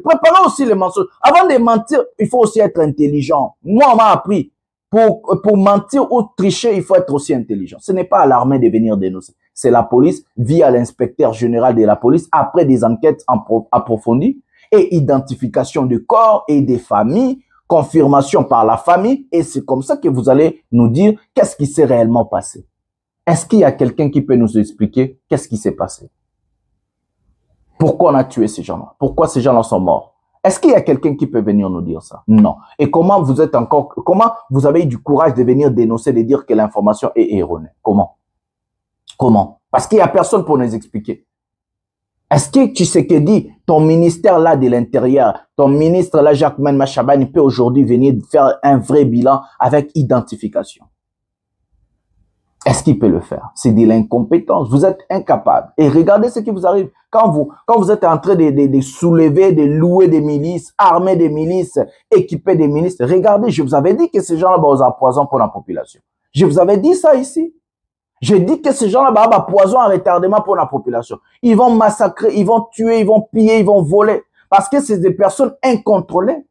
Préparez aussi les mensonges. Avant de mentir, il faut aussi être intelligent. Moi, on m'a appris. Pour mentir ou tricher, il faut être aussi intelligent. Ce n'est pas à l'armée de venir dénoncer. C'est la police, via l'inspecteur général de la police, après des enquêtes approfondies et identification du corps et des familles, confirmation par la famille. Et c'est comme ça que vous allez nous dire qu'est-ce qui s'est réellement passé. Est-ce qu'il y a quelqu'un qui peut nous expliquer qu'est-ce qui s'est passé? Pourquoi on a tué ces gens-là? Pourquoi ces gens-là sont morts? Est-ce qu'il y a quelqu'un qui peut venir nous dire ça? Non. Et comment vous avez eu du courage de venir dénoncer, de dire que l'information est erronée? Comment? Comment? Parce qu'il n'y a personne pour nous expliquer. Est-ce que tu sais que dit ton ministère là de l'Intérieur, ton ministre là, Jacquemain Machabane, peut aujourd'hui venir faire un vrai bilan avec identification? Est-ce qu'il peut le faire? C'est de l'incompétence. Vous êtes incapable. Et regardez ce qui vous arrive. Quand vous êtes en train de soulever, de louer des milices, armer des milices, équiper des milices, regardez, je vous avais dit que ces gens-là ont un poison pour la population. Je vous avais dit ça ici. J'ai dit que ces gens-là ont un poison à retardement pour la population. Ils vont massacrer, ils vont tuer, ils vont piller, ils vont voler. Parce que c'est des personnes incontrôlées,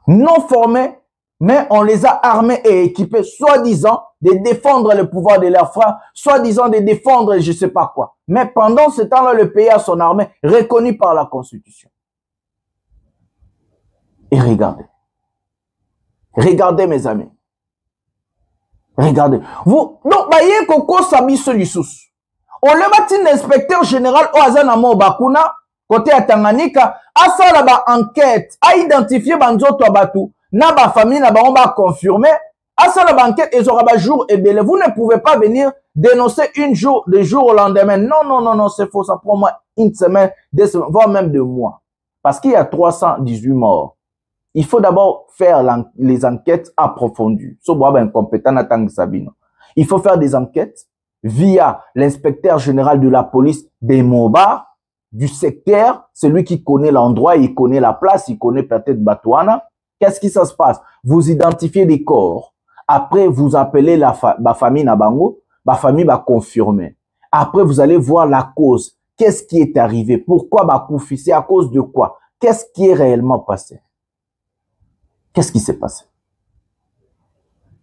non formées, mais on les a armés et équipés, soi-disant, de défendre le pouvoir de leurs frères, soi-disant de défendre je ne sais pas quoi. Mais pendant ce temps-là, le pays a son armée reconnue par la Constitution. Et regardez. Regardez, mes amis. Regardez. Vous, donc, voyez Koko Sabi Solissus. On le bâtit l'inspecteur général Oazanamo Bakuna, côté à Tanganyika, a ça là-bas enquête, a identifié Banzoto Abatu, n'a ba famille, n'a ba on va confirmer. À ça, la banquette, ils auront un jour et belé. Vous ne pouvez pas venir dénoncer de jour au lendemain. Non, non, non, non, c'est faux. Ça prend moi une semaine, 2 semaines, voire même 2 mois. Parce qu'il y a 318 morts. Il faut d'abord faire les enquêtes approfondies. Il faut faire des enquêtes via l'inspecteur général de la police des Moba, du secteur, celui qui connaît l'endroit, il connaît la place, il connaît peut-être Batouana. Qu'est-ce qui se passe? Vous identifiez des corps. Après, vous appelez la famille Nabango, la famille va confirmer. Après, vous allez voir la cause. Qu'est-ce qui est arrivé? Pourquoi Bakoufi? C'est à cause de quoi? Qu'est-ce qui est réellement passé? Qu'est-ce qui s'est passé?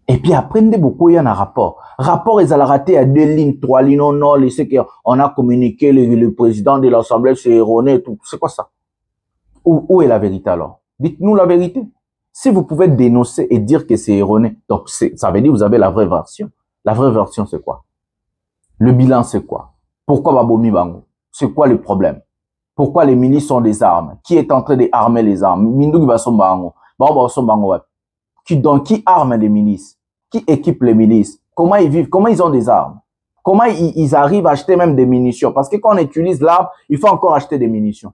Et puis après, il y a un rapport. Rapport, ils ont raté à 2 lignes, 3 lignes. Non, non, c'est qu'on a communiqué, le président de l'Assemblée, c'est erroné et tout. C'est quoi ça? Où est la vérité alors? Dites-nous la vérité. Si vous pouvez dénoncer et dire que c'est erroné, donc ça veut dire que vous avez la vraie version. La vraie version, c'est quoi? Le bilan, c'est quoi? Pourquoi Babomi Bango? C'est quoi le problème? Pourquoi les milices ont des armes? Qui est en train d'armer les armes? Mindougi Basombango. Qui arme les milices? Qui équipe les milices? Comment ils vivent? Comment ils ont des armes? Comment ils arrivent à acheter même des munitions? Parce que quand on utilise l'arme, il faut encore acheter des munitions.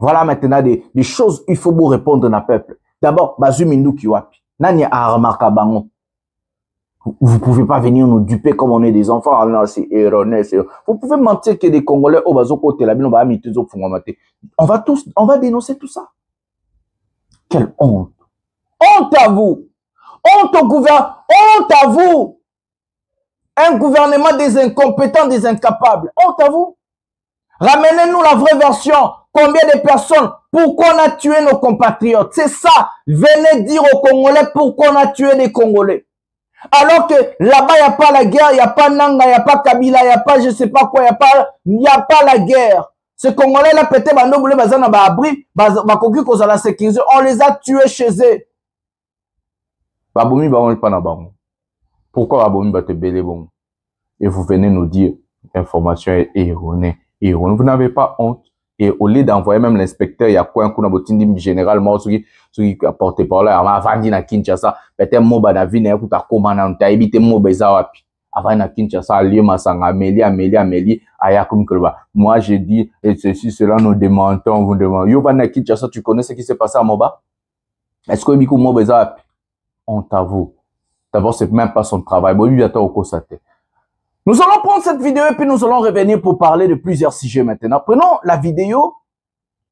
Voilà maintenant des choses, il faut vous répondre à peuple. D'abord, Bazumindu Kiwapi. Nani Armaka Bango. Vous pouvez pas venir nous duper comme on est des enfants. Ah non, c'est erroné. Vous pouvez mentir que des Congolais au Bazoko Telabino va mettre on va dénoncer tout ça. Quelle honte. Honte à vous. Honte au gouvernement. Honte à vous. Un gouvernement des incompétents, des incapables. Honte à vous. Ramenez-nous la vraie version. Combien de personnes? Pourquoi on a tué nos compatriotes? C'est ça. Venez dire aux Congolais pourquoi on a tué les Congolais. Alors que là-bas, il n'y a pas la guerre, il n'y a pas Nanga, il n'y a pas Kabila, il n'y a pas je ne sais pas quoi, il n'y a pas la guerre. Ces Congolais-là, peut-être, on les a tués chez eux. Pourquoi Baboumi va te belé bon? Et vous venez nous dire information est erronée. Vous n'avez pas honte. Et au lieu d'envoyer même l'inspecteur, il y a quoi un coup de généralement celui qui a porté par là, avant de Kinshasa, peut-être Moba na vie n'a pas commandant, t'as évité Moba Zawapi. Avant na Kinshasa, lieu Masanga, Amélie, Ayakum Kroba. Moi, j'ai dit, et ceci, cela, nous demandons, vous demandons. Yo, na Kinshasa, tu connais ce qui s'est passé à Moba? Est-ce que Mikou Moba Zawapi? On t'avoue. D'abord, c'est même pas son travail. Bon, lui, attend au Kosate. Nous allons prendre cette vidéo et puis nous allons revenir pour parler de plusieurs sujets maintenant. Prenons la vidéo.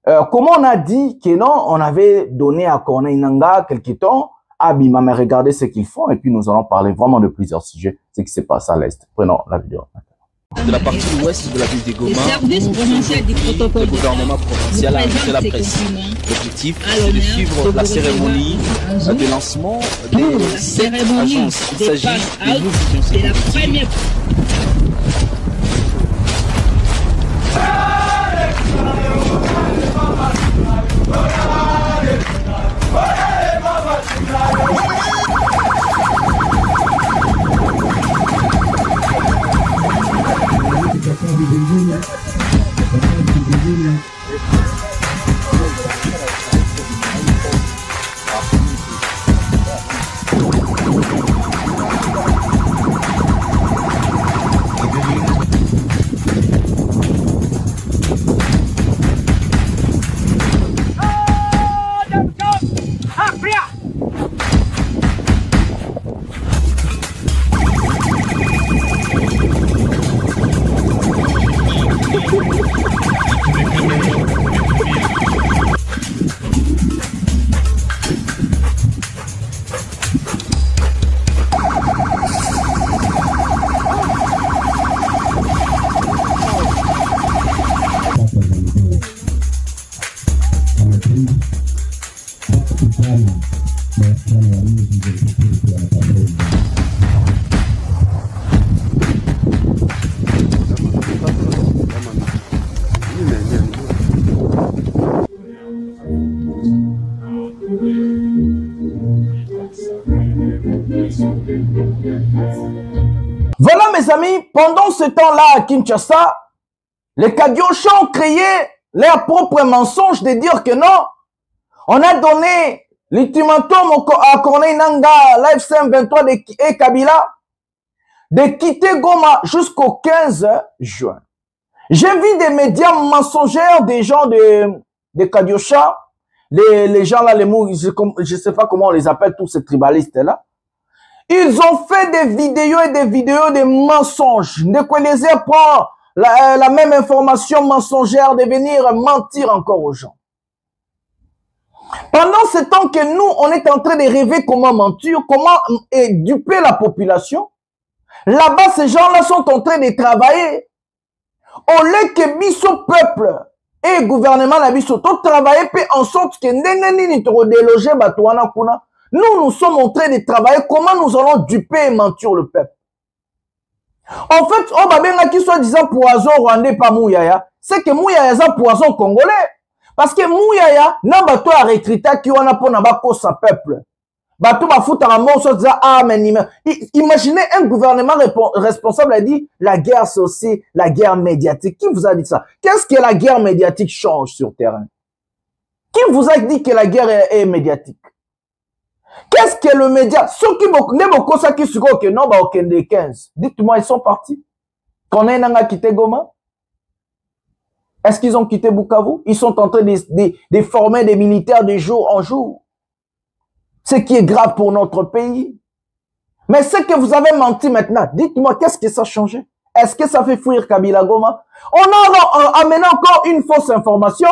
Comme on a dit que non, on avait donné à Corneille Nangaa quelque temps. Abima, mais regardez ce qu'ils font et puis nous allons parler vraiment de plusieurs sujets. Ce qui se passe à l'Est. Prenons la vidéo. De la partie ouest de la ville des Goma, le gouvernement provincial a annoncé la presse. L'objectif, c'est de suivre la cérémonie de lancement des 7 agences. Il s'agit de nous sécurité. Voilà mes amis, pendant ce temps-là à Kinshasa, les Kadiocha ont créé leur propre mensonge de dire que non, on a donné l'ultimatum à Corneille Nangaa, l'AFC 23 et Kabila de quitter Goma jusqu'au 15 juin. J'ai vu des médias mensongers, des gens de Kadiocha, les gens là, je sais pas comment on les appelle, tous ces tribalistes là. Ils ont fait des vidéos et des vidéos de mensonges. De quoi les prend la même information mensongère, de venir mentir encore aux gens. Pendant ce temps que nous, on est en train de rêver comment mentir, comment duper la population, là-bas, ces gens-là sont en train de travailler. Au lieu que biso peuple et gouvernement la biso tout travailler en sorte que n'engani ni déloger batouana kuna. Nous sommes en train de travailler comment nous allons duper et mentir le peuple. En fait, on va bien qui soit disant poison rwandais par Mouyaya, c'est que Mouyaya est un poison congolais. Parce que Mouyaya, n'a bateau à recruter qui on a pour n'abaco sa peuple. Bateau va foutre un mot sur disant ah mais imaginez un gouvernement responsable a dit la guerre c'est aussi la guerre médiatique. Qui vous a dit ça? Qu'est-ce que la guerre médiatique change sur terrain? Qui vous a dit que la guerre est médiatique? Qu'est-ce que le média? Ceux qui n'ont ça qui se que non, bah, aucun des 15. Dites-moi, ils sont partis. Qu'on a quitté Goma? Est-ce qu'ils ont quitté Bukavu? Ils sont en train de former des militaires de jour en jour. Ce qui est grave pour notre pays. Mais ce que vous avez menti maintenant, dites-moi, qu'est-ce que ça a changé? Est-ce que ça fait fuir Kabila Goma? On a amené encore une fausse information.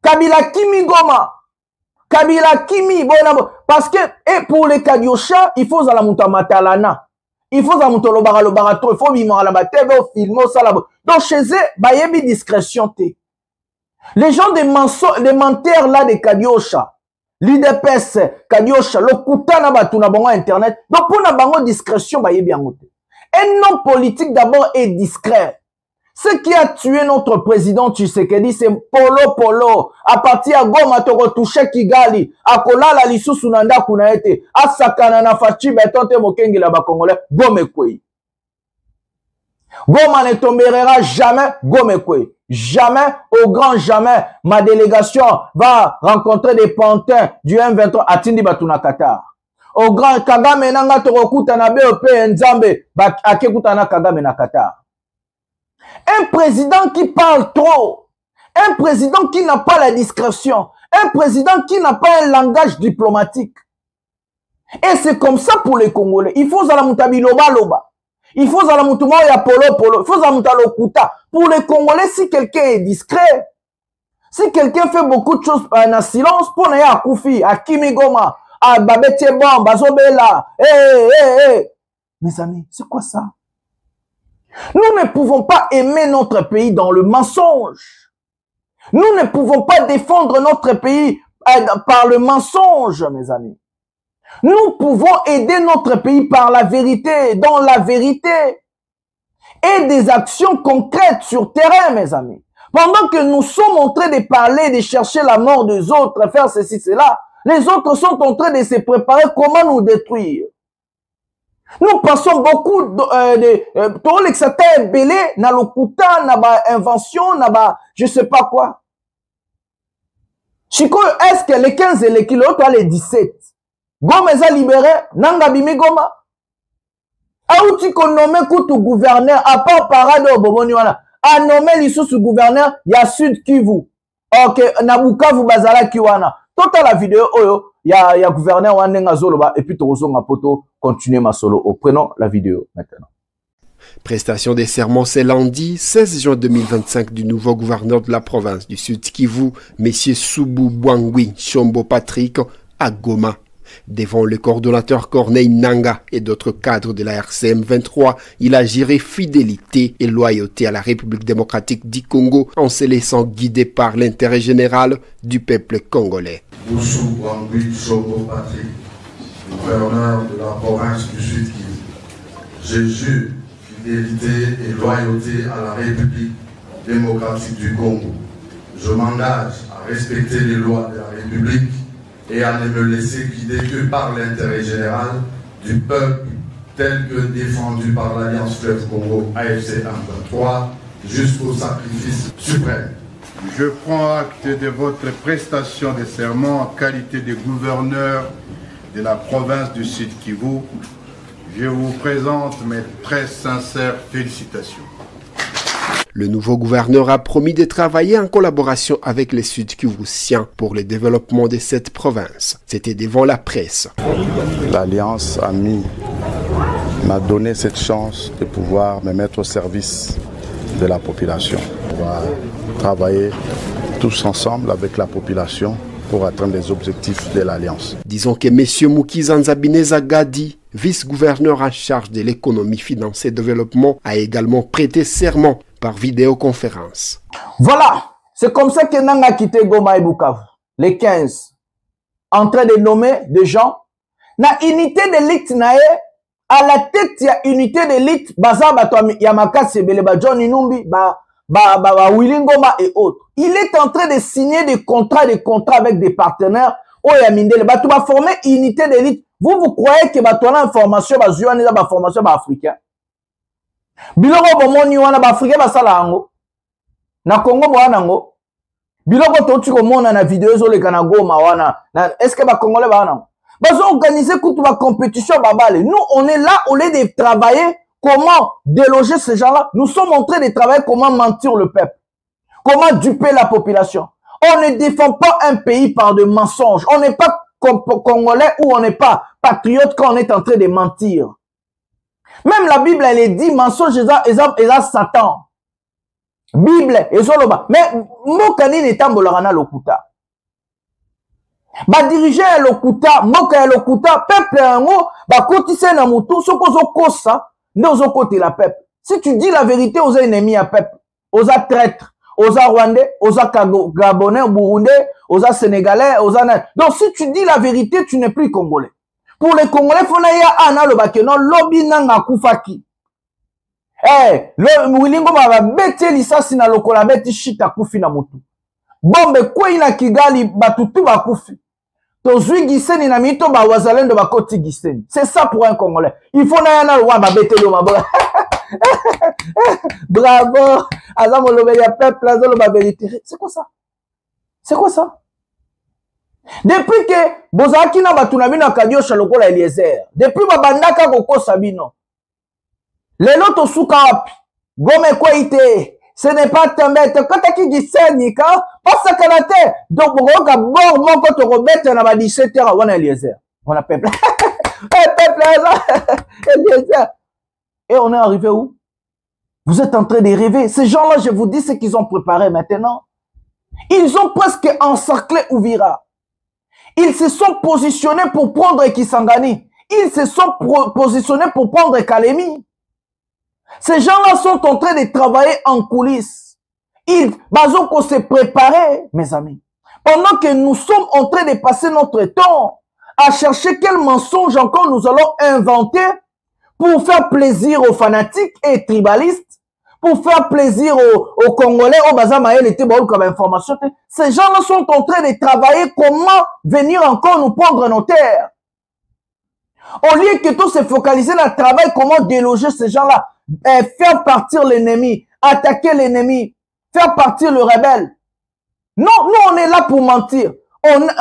Kabila Kimi Goma. Kabila Kimi, parce que, et pour les Kadiocha, il faut la monter matalana. Il faut la monter le barato, il faut vivre à la bataille, il faut filmer ça là. Donc chez eux, bah, y a une discrétion. Les gens des menteurs là de Kadiosha, l'IDPS, Kadiosha, le Kouta na batu na bango internet. Donc pour na bango discrétion, bah, y a bien noté. Un homme politique d'abord est discret. Ce qui a tué notre président Tshisekedi, c'est Polo. À partir de Goma, tu retouché Kigali. À Kolala, l'issue Sunanda Kunaete. À Sakana, na Fachi, Betonte Mokengi, la Congolais. Gomekwe. Goma ne tombera jamais. Gomekwe. Jamais, au grand jamais, ma délégation va rencontrer des pantins du M23 à Tindi Batuna Qatar. Au grand Kagame Nanga Torokuta na BEP Nzambe, Akekuta na Kagame na Qatar. Un président qui parle trop, un président qui n'a pas la discrétion, un président qui n'a pas un langage diplomatique. Et c'est comme ça pour les Congolais. Il faut Zalamutabi Loba. Il faut Zalamutuma ya Polo. Il faut Zalamutalo Kuta. Pour les Congolais, si quelqu'un est discret, si quelqu'un fait beaucoup de choses en silence, pour Naya Koufi, à Kimi Goma, à Babete Bom, Bazobela, Mes amis, c'est quoi ça? Nous ne pouvons pas aimer notre pays dans le mensonge. Nous ne pouvons pas défendre notre pays par le mensonge, mes amis. Nous pouvons aider notre pays par la vérité, dans la vérité. Et des actions concrètes sur terrain, mes amis. Pendant que nous sommes en train de parler, de chercher la mort des autres, faire ceci, cela, les autres sont en train de se préparer comment nous détruire. Nous passons beaucoup de l'exaten belé, na lokuta, na ba invention, na ba je sais pas quoi. Chico, est-ce que les 15 et les kilos, toi les 17? Goma est libéré, nanga bimi Goma. Aouti qu'on nomme koutou gouverneur, à part parade au Boboniwana, a nommé l'issue sous gouverneur, ya Sud Kivu. Ok, Nabuka vous bazala kiwana. Tota la vidéo, il y a gouverneur Wandenga Zoloba, et puis Torozo Mapoto, continuez ma solo. Prenons la vidéo maintenant. Prestation des serments, c'est lundi 16 juin 2025 du nouveau gouverneur de la province du Sud Kivu, M. Soubou Bwangwi Chombo Patrick, à Goma. Devant le coordonnateur Corneille Nanga et d'autres cadres de la RCM 23, il a géré fidélité et loyauté à la République démocratique du Congo en se laissant guider par l'intérêt général du peuple congolais. Boussou Bwangwi Chombo Patrick, gouverneur de la province du Sud Kivu. Je jure fidélité et loyauté à la République démocratique du Congo. Je m'engage à respecter les lois de la République et à ne me laisser guider que par l'intérêt général du peuple tel que défendu par l'Alliance Fleuve Congo AFC 123 jusqu'au sacrifice suprême. Je prends acte de votre prestation de serment en qualité de gouverneur de la province du Sud Kivu. Je vous présente mes très sincères félicitations. Le nouveau gouverneur a promis de travailler en collaboration avec les Sud-Kivusiens pour le développement de cette province. C'était devant la presse. L'Alliance m'a donné cette chance de pouvoir me mettre au service de la population. On va travailler tous ensemble avec la population pour atteindre les objectifs de l'Alliance. Disons que M. Mukiza Nzabineza Gadi, vice-gouverneur en charge de l'économie, finance et développement, a également prêté serment par vidéoconférence. Voilà, c'est comme ça que Nanga a quitté Goma et Bukavu, les 15, en train de nommer des gens. Na unité d'élite nae, à la tête, il y a unité d'élite, Baza Batouami, Yamaka Sebele, John Inumbi, Willy Ngoma et autres. Il est en train de signer des contrats avec des partenaires. Oyamindele, tu vas former unité d'élite. Vous croyez que tu as information, formation africaine? Biloko bomoni wana ba Africain basala yango. Na Congo bwana ngo. Biloko to tu komona na vidéo zo le kana Goma wana. Est-ce que ba Congolais bana? Bazo organiser toute la compétition babale. Nous on est là au lieu de travailler comment déloger ces gens-là. Nous sommes en train de travailler comment mentir le peuple. Comment duper la population. On ne défend pas un pays par de mensonges. On n'est pas Congolais ou on n'est pas patriote quand on est en train de mentir. Même la Bible, elle est dit, mensonge, et Satan. Bible, et Zoloba. Mais, Mokani n'est pas Bolorana Lokuta. Ba diriger Lokuta, Moka Lokuta, peuple en haut, ba kotise na mutu, soko zo kosa, ne zo kote la peuple. Si tu dis la vérité aux ennemis à peuple, aux traîtres, aux Rwandais, aux Gabonais, aux Burundais, aux Sénégalais, aux Anais. Donc si tu dis la vérité, tu n'es plus Congolais. Pour les Congolais, faut n'aille à le bakeno lobby nanga kufaki. Eh, le Wilingo va bête lisasi na lokola bête shita kufi na mutu. Bombe kwa ina Kigali batutu ba kufi. Tozui Giseni na mito ba wazalendo ba koti Giseni. C'est ça pour un Congolais. Il faut n'aille na loi ba bête le mabra. Bravo. Azam le ya peuple azam le vérité. C'est quoi ça? C'est quoi ça? Depuis que Bozaki na batunabino akadio shalokola Eliezer. Depuis babandaka koko sabino. Lelo to suka wapi? Gome kwa ite. Ce n'est pas tombé. Quand tu dis Giseni, parce que la terre. Donc, on va bon, mon côté Robert, on a 17 heures avant Eliezer. On a peuple. Peuple, Eliezer. Et on est arrivé où? Vous êtes en train de rêver. Ces gens-là, je vous dis ce qu'ils ont préparé maintenant. Ils ont presque encerclé Ouvira. Ils se sont positionnés pour prendre Kisangani. Ils se sont positionnés pour prendre Kalemi. Ces gens-là sont en train de travailler en coulisses. Ils se préparer, mes amis. Pendant que nous sommes en train de passer notre temps à chercher quel mensonge encore nous allons inventer pour faire plaisir aux fanatiques et tribalistes, pour faire plaisir aux Congolais, aux Bazamaël et Tébao comme information. Ces gens-là sont en train de travailler comment venir encore nous prendre nos terres. Au lieu que tout se focaliser dans le travail, comment déloger ces gens-là, faire partir l'ennemi, attaquer l'ennemi, faire partir le rebelle. Non, nous on est là pour mentir.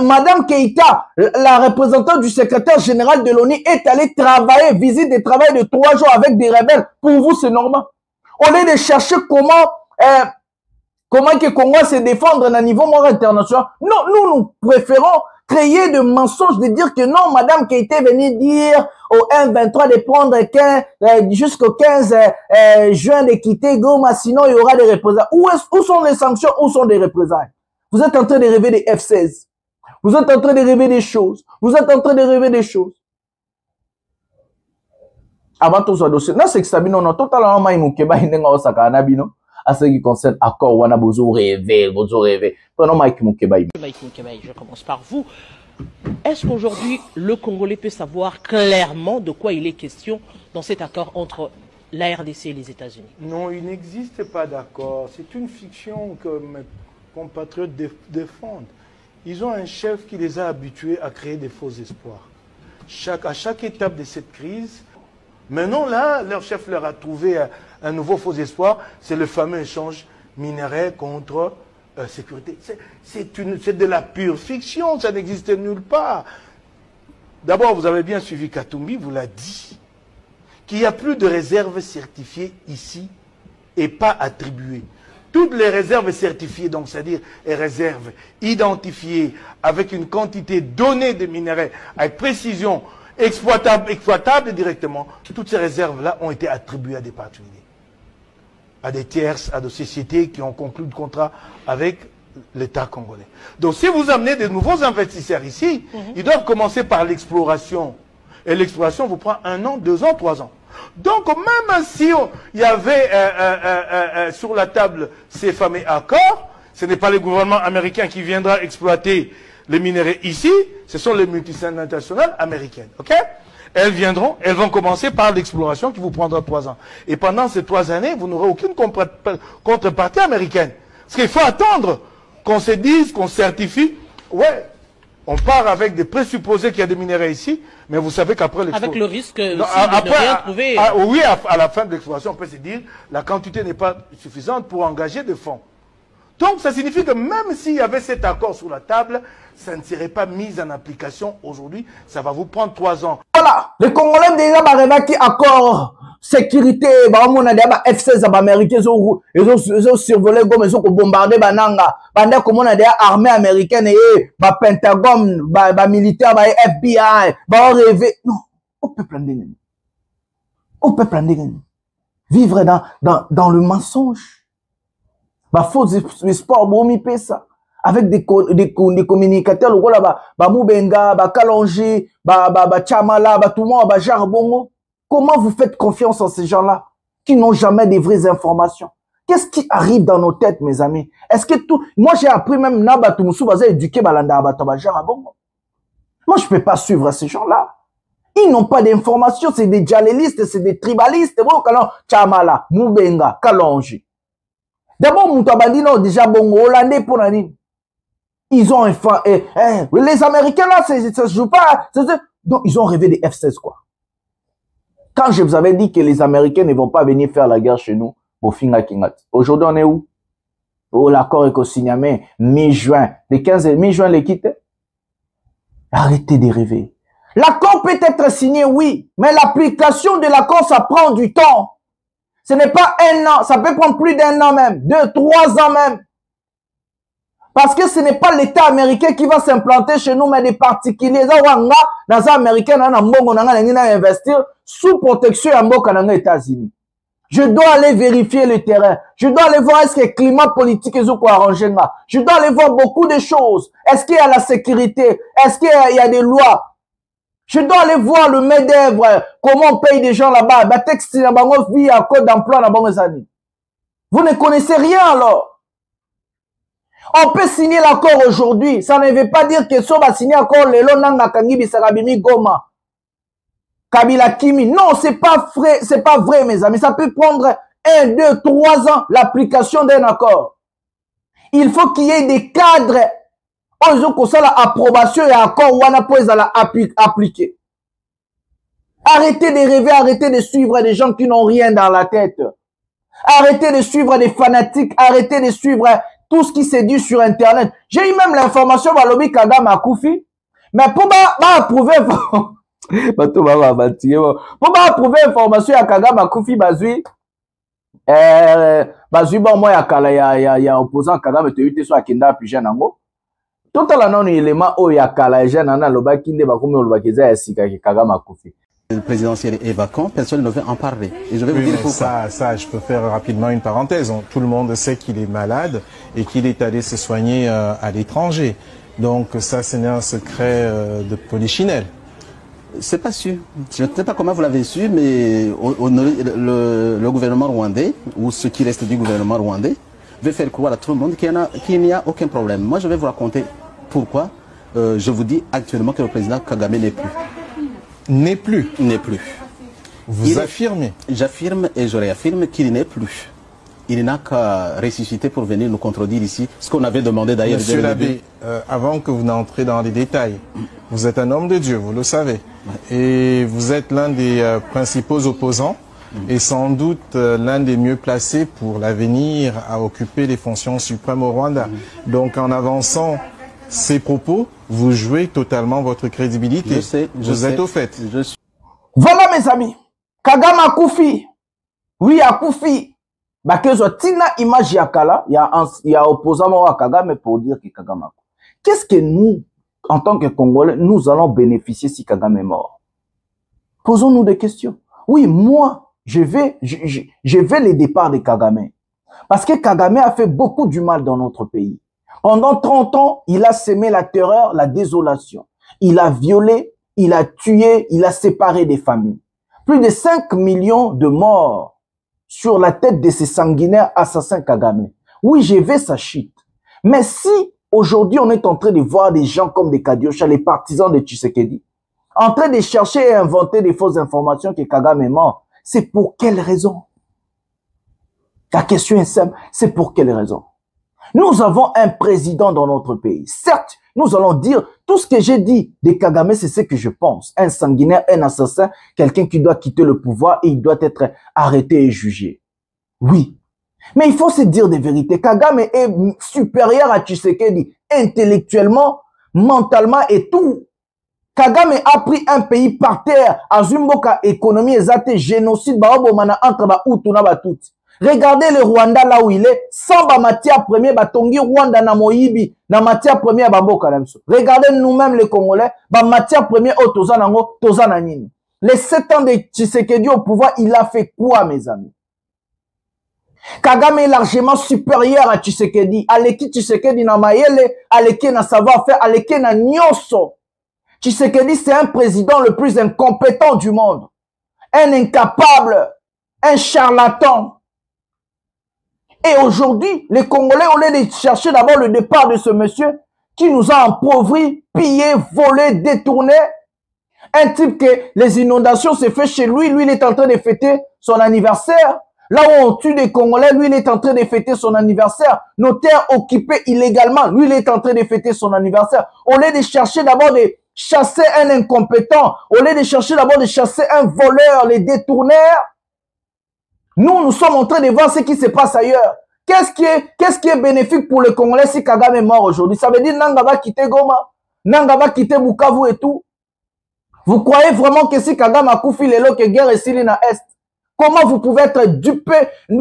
Madame Keïta, la représentante du secrétaire général de l'ONU, est allée travailler, visite de travail de 3 jours avec des rebelles. Pour vous, c'est normal. Au lieu de chercher comment que Congo se défendre à un niveau international. Non, nous préférons créer de mensonges, de dire que non, Madame Keïta est venue dire au M23 de prendre jusqu'au 15 juin de quitter Goma, sinon il y aura des représailles. Où sont les sanctions? Où sont les représailles? Vous êtes en train de rêver des F-16. Vous êtes en train de rêver des choses. Vous êtes en train de rêver des choses. Avant tout ça, non, c'est que Sabino, non, totalement, Maïmoukeba, il n'est pas au Nabino. À ce qui concerne accord, on a besoin de rêver, non, Mike Moukeba. Mike Moukeba, je commence par vous. Est-ce qu'aujourd'hui, le Congolais peut savoir clairement de quoi il est question dans cet accord entre la RDC et les États-Unis? Non, il n'existe pas d'accord. C'est une fiction que mes compatriotes défendent. Ils ont un chef qui les a habitués à créer des faux espoirs. À chaque étape de cette crise, maintenant là, leur chef leur a trouvé un nouveau faux espoir, c'est le fameux échange minerai contre sécurité. C'est de la pure fiction, ça n'existe nulle part. D'abord, vous avez bien suivi Katumbi, vous l'a dit, qu'il n'y a plus de réserves certifiées ici et pas attribuées. Toutes les réserves certifiées, donc c'est-à-dire les réserves identifiées avec une quantité donnée de minerais, avec précision, exploitables directement, toutes ces réserves-là ont été attribuées à des particuliers, à des tierces, à des sociétés qui ont conclu le contrat avec l'État congolais. Donc si vous amenez de nouveaux investisseurs ici, ils doivent commencer par l'exploration. Et l'exploration vous prend 1 an, 2 ans, 3 ans. Donc même si il y avait sur la table ces fameux accords, ce n'est pas le gouvernement américain qui viendra exploiter les minerais ici, ce sont les multinationales américaines. Ok? Elles viendront, elles vont commencer par l'exploration qui vous prendra 3 ans. Et pendant ces 3 années, vous n'aurez aucune contrepartie américaine. Parce qu'il faut attendre qu'on se dise, qu'on certifie, ouais, on part avec des présupposés qu'il y a des minerais ici, mais vous savez qu'après l'exploration... Avec le risque de ne rien trouver... Oui, à la fin de l'exploration, on peut se dire la quantité n'est pas suffisante pour engager des fonds. Donc, ça signifie que même s'il y avait cet accord sur la table, ça ne serait pas mis en application aujourd'hui. Ça va vous prendre 3 ans. Voilà, les Congolais déjà révaki accord sécurité, on a des F-16 américains, ils ont survolé comme ils ont bombardé Bananga, pendant comme on a des armées américaines et Pentagone, militaire, FBI, rêver. Non, on peut prendre des ennemis. On peut prendre des ennemis. Vivre dans le mensonge. Faux espoir, ça. Avec des communicateurs, Moubenga, Kalonji, Chamala, tout le monde, Jarbongo. Comment vous faites confiance en ces gens-là? qui n'ont jamais de vraies informations. Qu'est-ce qui arrive dans nos têtes, mes amis? Est-ce que tout... Moi, j'ai appris même Nabatu Moussou Baza éduqué Balanda Abatabajan à Bongo. Moi, je ne peux pas suivre ces gens-là. Ils n'ont pas d'informations, c'est des djalelistes, c'est des tribalistes. Bon, Tchamala, Moubenga, Kalonji. D'abord, Moutabandino, déjà Bongo, Hollandais pour Nani. Ils ont les Américains là, ça se joue pas. Donc, ils ont rêvé des F-16, quoi. Quand je vous avais dit que les Américains ne vont pas venir faire la guerre chez nous, aujourd'hui, on est où? Oh, l'accord est signé mi-juin. Le 15 mi-juin, les quitte. Arrêtez de rêver. L'accord peut être signé, oui, mais l'application de l'accord, ça prend du temps. Ce n'est pas 1 an, ça peut prendre plus d'1 an même, 2, 3 ans même. Parce que ce n'est pas l'État américain qui va s'implanter chez nous, mais des particuliers. Dans Américain, investir sous protection des États-Unis. Je dois aller vérifier le terrain. Je dois aller voir est-ce que le climat politique est arrangé. Je dois aller voir beaucoup de choses. Est-ce qu'il y a la sécurité? Est-ce qu'il y a des lois? Je dois aller voir le main-d'œuvre. Comment on paye des gens là-bas? Vous ne connaissez rien alors. On peut signer l'accord aujourd'hui. Ça ne veut pas dire que ça va signer l'accord lelo nanga kangi bisarabimi goma. Kabila Kimi. Non, c'est pas vrai, mes amis. Ça peut prendre 1, 2, 3 ans l'application d'un accord. Il faut qu'il y ait des cadres. Ils ont ça l'approbation et accord ou on a posé à appliquer. Arrêtez de rêver, arrêtez de suivre des gens qui n'ont rien dans la tête. Arrêtez de suivre des fanatiques, arrêtez de suivre tout ce qui s'est dit sur Internet. J'ai eu même l'information par Lobi Kagame Akoufi, mais pour approuver l'information à Kagame Akoufi Bazui, bon moi ya opposant Kagame te ute so akenda pija nango. Total non élément o ya kala jeune na loba kinde bakomi loba keza ya sika Kagame Akoufi. Le présidentiel est vacant, personne ne veut en parler. Et je vais vous dire pourquoi. Ça, je peux faire rapidement une parenthèse. Tout le monde sait qu'il est malade et qu'il est allé se soigner à l'étranger. Donc ça, ce n'est un secret de polichinelle. C'est pas sûr. Je ne sais pas comment vous l'avez su, mais le gouvernement rwandais, ou ce qui reste du gouvernement rwandais, veut faire croire à tout le monde qu'il n'y a aucun problème. Moi, je vais vous raconter pourquoi je vous dis actuellement que le président Kagame n'est plus. N'est plus. N'est plus. Vous affirmez? J'affirme et je réaffirme qu'il n'est plus. Il n'a qu'à ressusciter pour venir nous contredire ici, ce qu'on avait demandé d'ailleurs. Monsieur l'abbé, avant que vous n'entrez dans les détails, vous êtes un homme de Dieu, vous le savez. Et vous êtes l'un des principaux opposants et sans doute l'un des mieux placés pour l'avenir à occuper les fonctions suprêmes au Rwanda. Donc en avançant ces propos, vous jouez totalement votre crédibilité. Je sais, vous êtes au fait. Voilà mes amis. Kagame Akoufi. Oui, Akoufi. Bakezo tina image yakala, il y a opposant à Kagame pour dire que Kagame Akoufi. Qu'est-ce que nous, en tant que Congolais, nous allons bénéficier si Kagame est mort? Posons-nous des questions. Oui, moi, je vais le départ de Kagame. Parce que Kagame a fait beaucoup du mal dans notre pays. Pendant 30 ans, il a sémé la terreur, la désolation. Il a violé, il a tué, il a séparé des familles. Plus de 5 millions de morts sur la tête de ces sanguinaires assassins Kagame. Oui, j'ai vu sa chute. Mais si aujourd'hui on est en train de voir des gens comme des Kadiocha, les partisans de Tshisekedi, en train de chercher et inventer des fausses informations que Kagame est mort, c'est pour quelle raison? La question est simple, c'est pour quelle raison? Nous avons un président dans notre pays. Certes, nous allons dire tout ce que j'ai dit de Kagame, c'est ce que je pense. Un sanguinaire, un assassin, quelqu'un qui doit quitter le pouvoir et il doit être arrêté et jugé. Oui. Mais il faut se dire des vérités. Kagame est supérieur à Tshisekedi intellectuellement, mentalement et tout. Kagame a pris un pays par terre. Azumboka économie exate génocide baobomana entre ba Hutu na ba Tutsi. Regardez le Rwanda là où il est, sans ba matière première, ba tongi Rwanda na Moyibi, na matière première ba mboka namso. Regardez nous-mêmes les Congolais, ba matière première au tozanango, tozananini. Les 7 ans de Tshisekedi au pouvoir, il a fait quoi, mes amis? Kagame est largement supérieur à Tshisekedi. Aleki Tshisekedi na mayele, aleki na savoir-faire, aleki na nyonso. Tshisekedi, c'est un président le plus incompétent du monde. Un incapable. un charlatan. Et aujourd'hui, les Congolais, au lieu de chercher d'abord le départ de ce monsieur qui nous a appauvris, pillés, volés, détournés, un type que les inondations se fait chez lui, lui il est en train de fêter son anniversaire. Là où on tue des Congolais, lui il est en train de fêter son anniversaire. Nos terres occupées illégalement, lui il est en train de fêter son anniversaire. Au lieu de chercher d'abord de chasser un incompétent, au lieu de chercher d'abord de chasser un voleur, les détourneurs, nous sommes en train de voir ce qui se passe ailleurs. Qu'est-ce qui est bénéfique pour les Congolais si Kagame est mort aujourd'hui? Ça veut dire Nanga va quitter Goma, Nanga va quitter Bukavu et tout. Vous croyez vraiment que si Kagame a koufi lelo que guerre est sili na Est? Comment vous pouvez être dupé?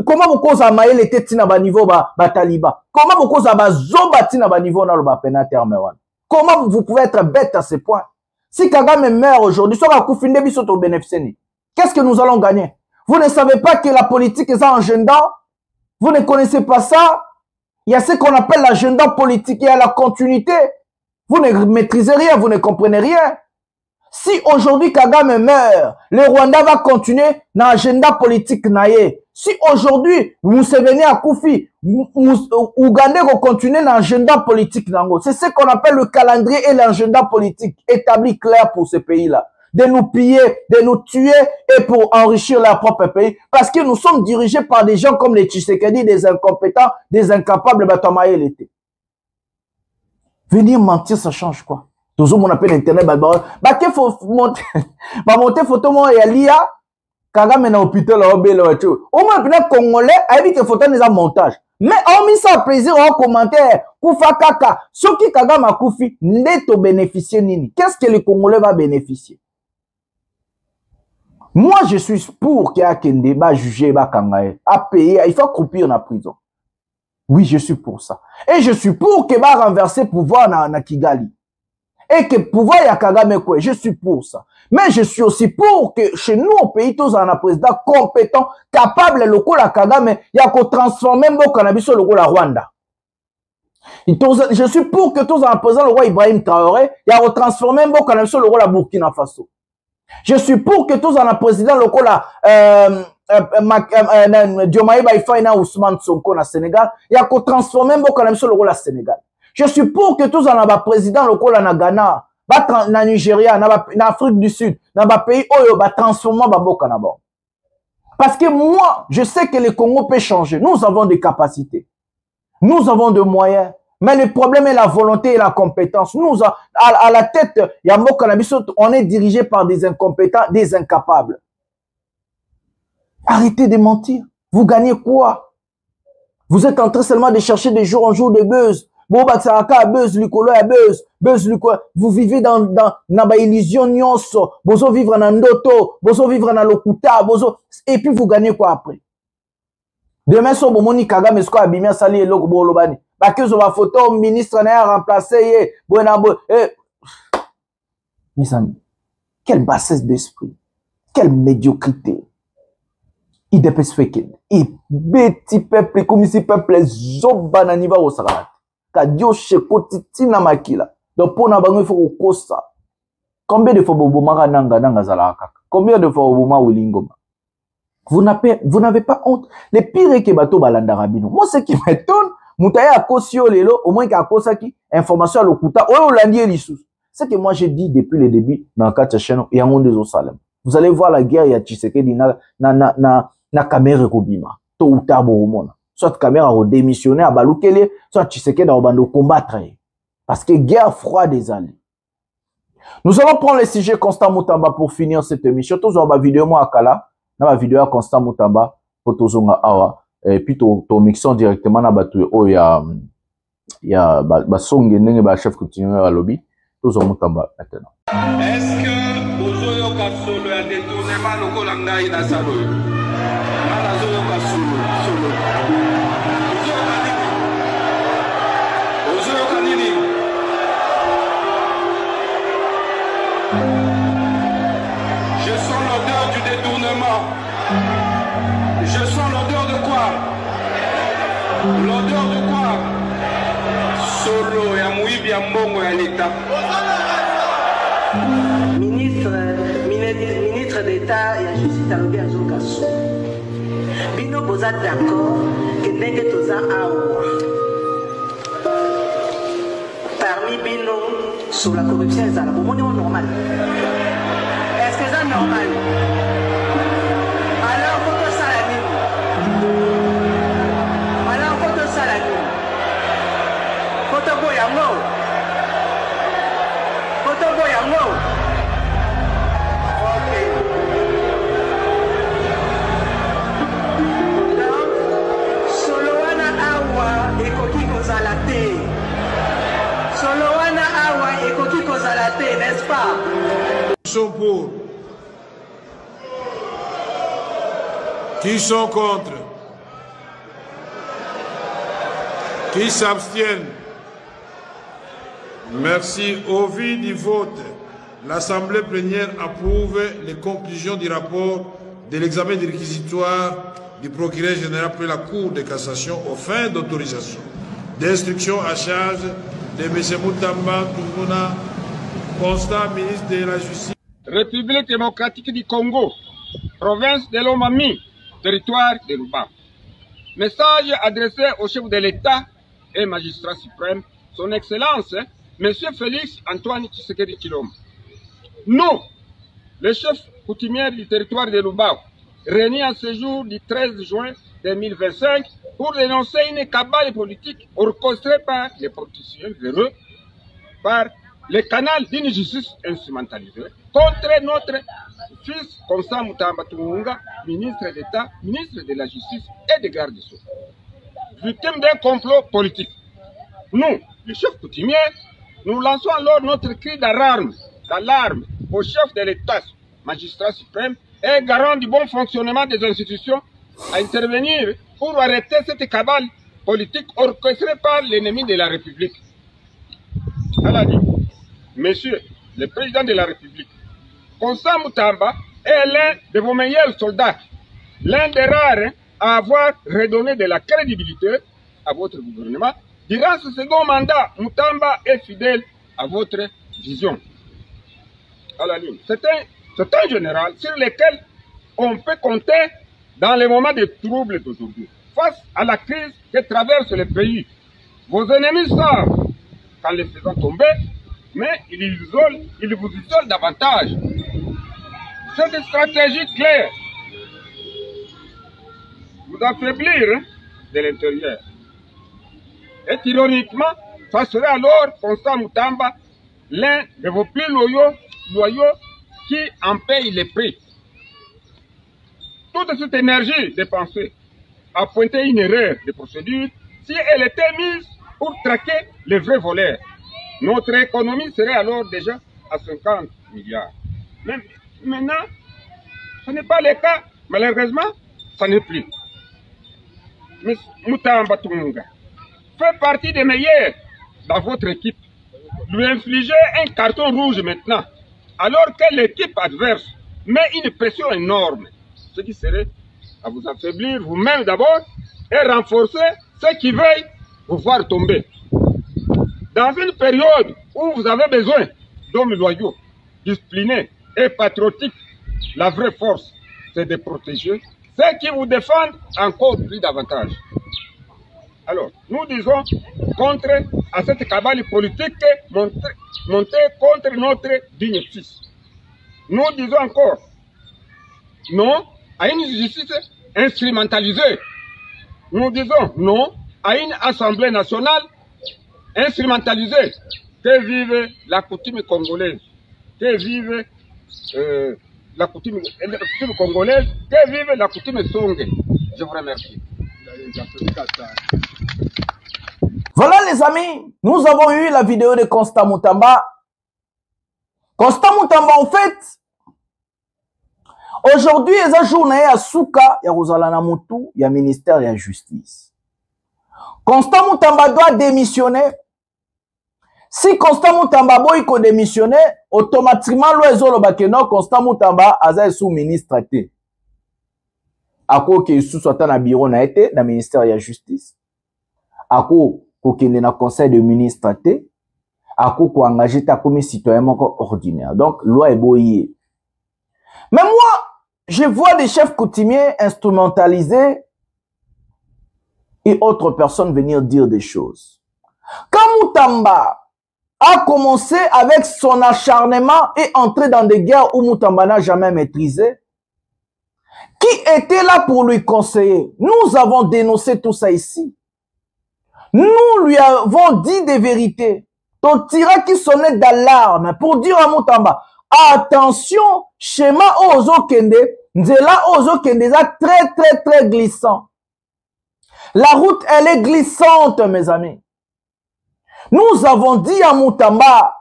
Comment vous cause à mailler les têtes na ba niveau ba taliba? Comment vous cause à ba zobati na ba niveau na le ba penater mewan? Comment vous pouvez être bête à ce point? Si Kagame est mort aujourd'hui, soit à koufi ndebi soto bénéficier. Qu'est-ce que nous allons gagner? Vous ne savez pas que la politique est en agenda? Vous ne connaissez pas ça? Il y a ce qu'on appelle l'agenda politique, il y a la continuité. Vous ne maîtrisez rien, vous ne comprenez rien. Si aujourd'hui Kagame meurt, le Rwanda va continuer dans l'agenda politique naïe. Si aujourd'hui Museveni a Koufi, Ougandais va continuer dans l'agenda politique nango. C'est ce qu'on appelle le calendrier et l'agenda politique établi clair pour ce pays-là. De nous piller, de nous tuer et pour enrichir leur propre pays. Parce que nous sommes dirigés par des gens comme les Tshisekedi, des incompétents, des incapables, Batamaye l'été. Venir mentir, ça change quoi? Toujours mon appel internet, il faut monter, monter photo moi et Lia, Kagame na hôpital au moins bien Congolais, avec que photo des montage. Mais on mis ça plaisir en commentaire, Koufa Kaka, ce qui Kagame a Koufi, n'est au bénéficier nini. Qu'est-ce que le Congolais va bénéficier? Moi, je suis pour qu'il y ait un débat jugé, à payer, il faut croupir en prison. Oui, je suis pour ça. Et je suis pour qu'il va renverser pouvoir na Kigali. Et que pouvoir y a Kagame quoi, je suis pour ça. Mais je suis aussi pour que chez nous au pays tous en a président compétent, capable local à Kagame, il y a qu'on transforme même au cannabis au local à Rwanda. Je suis pour que tous en président le roi Ibrahim Traoré, il y a qu'on transforme même au cannabis au local à Burkina Faso. Je suis pour que tous en a président local à Diomaye Faye na Ousmane Sonko na Sénégal, il y a qu'on transforme même au cannabis au local à Sénégal. Je suis pour que tous en a président local na Ghana, na Nigeria, na Afrique du Sud, na pays oyo ba transformer ba boka na bon. Parce que moi, je sais que le Congo peut changer. Nous avons des capacités. Nous avons des moyens. Mais le problème est la volonté et la compétence. Nous, à la tête, il y a Mboka na biso, on est dirigé par des incompétents, des incapables. Arrêtez de mentir. Vous gagnez quoi? Vous êtes en train seulement de chercher de jour en jour de buzz. Bon, buzz, Lucolo, buzz, Lucolo. Vous vivez dans ba illusion nyonso. Bozo vivre dans Ndoto, bozo vivre dans Lokuta, bozo. Et puis vous gagnez quoi après? Demain, so bomoni Kagame, est-ce qu'on a bimia sali et loko bolobani? Parce que ma photo, ministre n'a remplacé, mes amis, quelle bassesse d'esprit, quelle médiocrité. Il dépêche fait qu'il. Il petit peuple, comme si peuple, zobananiva au sarat. Kadio shekoti tina makila. Donc pour n'abango il faut qu'on ça. Combien de fois boboma nanga zalaka? Combien de fois boboma wilingoma? Vous n'avez pas honte. Les pires que bateau balanda rabino. Moi ce qui m'étonne, moutaya akosio lelo, au moins qu'il akosaki information à l'okuta, ou landier l'issous. C'est que moi j'ai dit depuis le début dans le cadre de chaîne, il y a un monde des Salem. Vous allez voir la guerre, il y a Tshisekedi na caméra Kobima. Tôt ou tard, bon, soit caméra a démissionné à Baloukele, soit Tshisekedi a bando combattre. Parce que guerre froide des alliés. Nous allons prendre le sujet Constant Moutamba pour finir cette émission. Tous on va vidéo moi à Kala, dans la vidéo Constant Moutamba pour tous on awa et puis ton mixon directement na batu oh il y a ba songe nenge ba chef continue à lobby tous on Moutamba maintenant. Est-ce que ozoyo ka solo ya détournement lokola ngai na salo na zoyo ka solo ozoyo ka nini je sens l'odeur du détournement. Je sens l'odeur de quoi? L'odeur de quoi? Solo ya muibi ya mbongo ya l'État. Ministre d'État et justice à l'Obiazo Kassou. bino boza d'accord que ndenge toza awa parmi bino sur la corruption ezala bomoni o normal. Est-ce que c'est normal? Alors faut que ça la nini? Alors faut que ça la nini? Faut que boyango. Faut que boyango. Ok. Donc solo wana awa ekoki kozala te. Solo wana awa ekoki kozala te, n'est-ce pas? Qui sont pour? Qui sont contre? Qui s'abstiennent? Merci. Au vu du vote, l'Assemblée plénière approuve les conclusions du rapport de l'examen des réquisitoires du procureur général pour la Cour de cassation aux fins d'autorisation d'instruction à charge de M. Mutamba Tunguna, constat ministre de la Justice. République démocratique du Congo, province de Lomami, territoire de Luba. Message adressé au chef de l'État et magistrat suprême, son Excellence, M. Félix Antoine Tshisekedi Tshilombo. Nous, le chef coutumier du territoire de Luba, réunis à ce jour du 13 juin 2025 pour dénoncer une cabale politique orchestrée par les politiciens véreux, par le canal d'une justice instrumentalisée contre notre fils Constant Mutamba Tunguna, ministre d'État, ministre de la Justice et des gardes des Sceaux. Victime d'un complot politique. Nous, les chefs coutumiers, nous lançons alors notre cri d'alarme au chef de l'État, magistrat suprême et garant du bon fonctionnement des institutions à intervenir pour arrêter cette cabale politique orchestrée par l'ennemi de la République. Elle a dit, Monsieur le Président de la République, Constant Mutamba est l'un de vos meilleurs soldats, l'un des rares à avoir redonné de la crédibilité à votre gouvernement. Durant ce second mandat, Mutamba est fidèle à votre vision. À la ligne. C'est un général sur lequel on peut compter dans les moments de trouble d'aujourd'hui. Face à la crise que traverse le pays, vos ennemis savent qu'en les faisant tomber, mais ils vous isolent davantage. Cette stratégie claire, vous affaiblir de l'intérieur. Et ironiquement, ça serait alors Constant Mutamba, l'un de vos plus loyaux qui en paye les prix. Toute cette énergie dépensée a pointé une erreur de procédure si elle était mise pour traquer les vrais voleurs. Notre économie serait alors déjà à 50 milliards. Mais maintenant, ce n'est pas le cas. Malheureusement, ça n'est plus. Mais Mutamba Tunguna fait partie des meilleurs dans votre équipe. Lui infliger un carton rouge maintenant, alors que l'équipe adverse met une pression énorme, ce qui serait à vous affaiblir vous-même d'abord et renforcer ceux qui veulent vous voir tomber. Dans une période où vous avez besoin d'hommes loyaux, disciplinés et patriotiques, la vraie force, c'est de protéger ceux qui vous défendent encore plus davantage. Alors, nous disons contre à cette cabale politique montée contre notre digne fils. Nous disons encore non à une justice instrumentalisée. Nous disons non à une assemblée nationale instrumentalisée. Que vive la coutume congolaise. Que vive la coutume congolaise. Que vive la coutume songue. Je vous remercie. Voilà les amis, nous avons eu la vidéo de Constant Mutamba. Constant Mutamba en fait, aujourd'hui, il y a une journée à Souka, il y a Rosalana Moutou, il y a ministère de la Justice. Constant Mutamba doit démissionner. Si Constant Mutamba doit démissionner, automatiquement, le Constant Mutamba a sous ministre. Ako ke sous soit na bureau na été na ministère de la Justice. Ako ko kende na conseil de ministre té. Ako ko engagé ta comme citoyen ordinaire. Donc loi est boyée. Mais moi, je vois des chefs coutumiers instrumentalisés et autres personnes venir dire des choses. Quand Moutamba a commencé avec son acharnement et entré dans des guerres où Moutamba n'a jamais maîtrisé, qui était là pour lui conseiller? Nous avons dénoncé tout ça ici. Nous lui avons dit des vérités. Ton tirage qui sonnait d'alarme pour dire à Moutamba, attention, schéma Ozo Kende, Nzela Ozo Kende, très glissant. La route, elle est glissante, mes amis. Nous avons dit à Moutamba,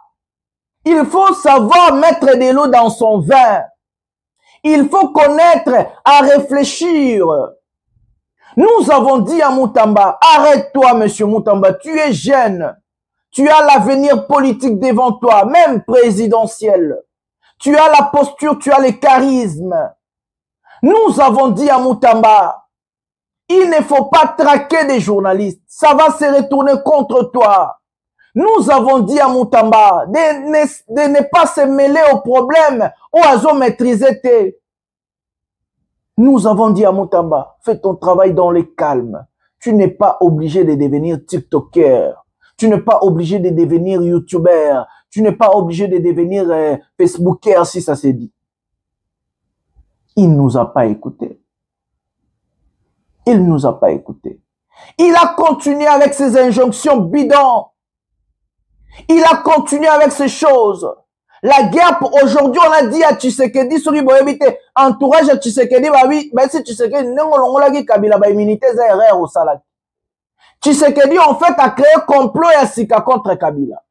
il faut savoir mettre de l'eau dans son vin. Il faut connaître à réfléchir. Nous avons dit à Moutamba, arrête-toi, monsieur Moutamba, tu es jeune. Tu as l'avenir politique devant toi, même présidentiel. Tu as la posture, tu as les charismes. Nous avons dit à Moutamba, il ne faut pas traquer des journalistes. Ça va se retourner contre toi. Nous avons dit à Moutamba de ne pas se mêler aux problèmes ou à zo maîtriser tes. Nous avons dit à Moutamba, fais ton travail dans le calme. Tu n'es pas obligé de devenir TikToker. Tu n'es pas obligé de devenir YouTuber. Tu n'es pas obligé de devenir Facebooker si ça s'est dit. Il ne nous a pas écoutés. Il ne nous a pas écoutés. Il a continué avec ses injonctions bidons. Il a continué avec ces choses. La guerre, pour aujourd'hui, on a dit à Tshisekedi, sur l'ibobité, entourage à Tshisekedi, bah oui, mais si Tshisekedi, n'engolongolagi Kabila, bah immunité, c'est erreur au salak. Tshisekedi, en fait, a créé complot et a sika contre Kabila.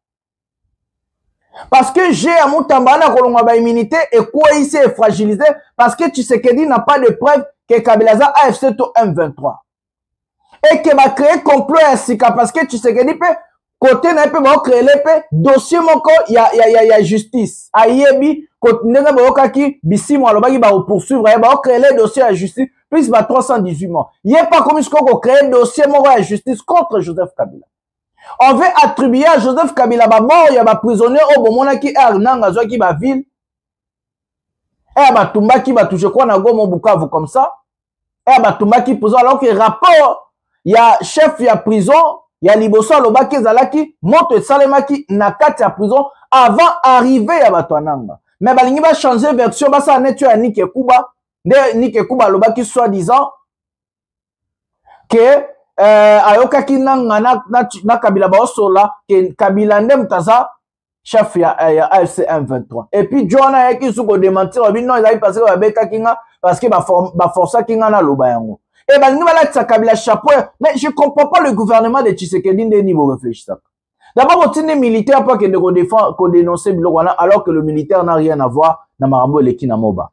Parce que j'ai à Moutamba, na immunité, et quoi ici est fragilisé, parce que Tshisekedi n'a pas de preuve que Kabila a AFC to M23. Et qu'il va créer complot et a sika, parce que Tshisekedi peut, côté n'a pas créé l'épée, dossier moko, y a justice. Ayebi, côté n'a pas qui, bisi moi, le bagi va poursuivre, y va créer les dossiers à justice, plus va 318 mois. Y a pas comme ce qu'on crée un dossier moko à justice contre Joseph Kabila. On veut attribuer à Joseph Kabila, bah mort, y a ba prisonnier, au bon mona qui est nanga, zo qui va ville. Et bah tumba qui va toucher quoi na gomo Bukavu comme ça. Et bah tumba qui pose alors que rapport, y a chef, y a prison, il y a Liboso Lobaki Zalaki, Moto Salemaki, Nakati à prison, avant d'arriver à Batuananga. Mais Balingi va changer version, bah ça n'est pas Nike Kuba, Nike Kuba Lobaki soi-disant, que, Ayokaki na Kabila Baosola, que Kabila Ndemtaza, chef ya AFC M23. Et puis, Joana Yaki Souko démentir, non, il a passé à Beka Kinga, parce que ba força Kinga na Lobayango. Et ben, nous allons Kabila chapeau. Mais je ne comprends pas le gouvernement de Tshisekedi de niveau réfléchir. D'abord, on tient militaire pas qu'on dénonce alors que le militaire n'a rien à voir dans Marambo et l'Ekina Moba.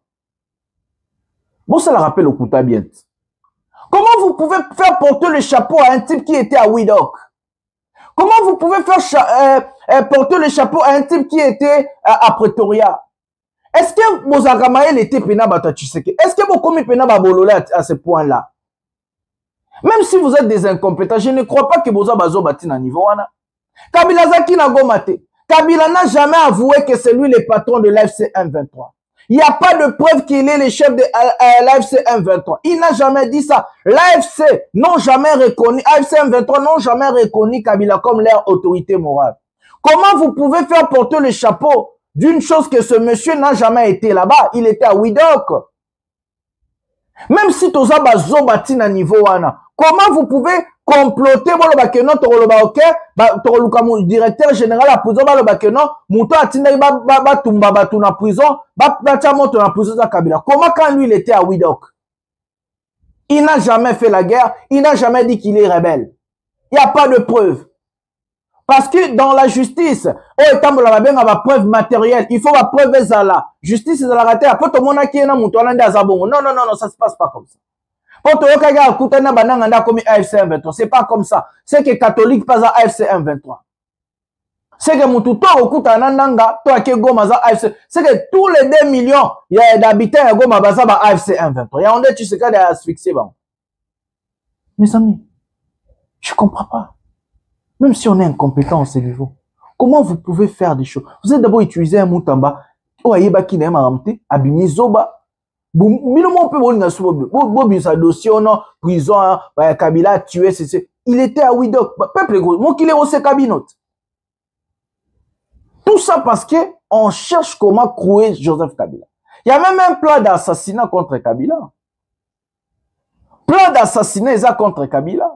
Bon, ça le rappelle au Kouta bien. Comment vous pouvez faire porter le chapeau à un type qui était à Widok? Comment vous pouvez faire porter le chapeau à un type qui était à Pretoria? Est-ce que Mozagamael était pénable à Tshisekedi? Est-ce que vous commis pénable à Bololé à ce point-là? Même si vous êtes des incompétents, je ne crois pas que Boza Bazo bâti na niveau wana. Kabila Zaki na gomate. Kabila n'a jamais avoué que c'est lui le patron de l'AFC M23. Il n'y a pas de preuve qu'il est le chef de l'AFC M23. Il n'a jamais dit ça. L'AFC n'ont jamais reconnu, AFC M23 n'ont jamais reconnu Kabila comme leur autorité morale. Comment vous pouvez faire porter le chapeau d'une chose que ce monsieur n'a jamais été là-bas? Il était à Widok. Même si Toza Bazo bâti na niveau wana. Comment vous pouvez comploter le directeur général à prison comment quand lui il était à Widok? Il n'a jamais fait la guerre, il n'a jamais dit qu'il est rebelle. Il n'y a pas de preuve. Parce que dans la justice, preuve matérielle, il faut la preuve là. Justice est la raté. Après tout le monde qui est non, ça se passe pas comme ça. C'est pas comme ça. C'est que catholique pas à AFC M23. C'est que Moututo okuta nanga to ake goma za AFC. C'est que tous les 2 millions d'habitants à goma baza ba AFC M23. Ya onde tu sais qu'à asphyxier ba. Mes amis, je comprends pas. Même si on est incompétent à ce niveau, comment vous pouvez faire des choses? Vous avez d'abord utilisé un Moutamba, Oayeba qui n'a pas ramté, Abimizoba. Bino mon peu bon Bobi sa dossier non prison Kabila a tué c'est il était à Widok peuple gros mon qu'il est au cabinot. Tout ça parce que on cherche comment crouer Joseph Kabila. Il y a même un plan d'assassinat contre Kabila. Plan d'assassinat contre Kabila.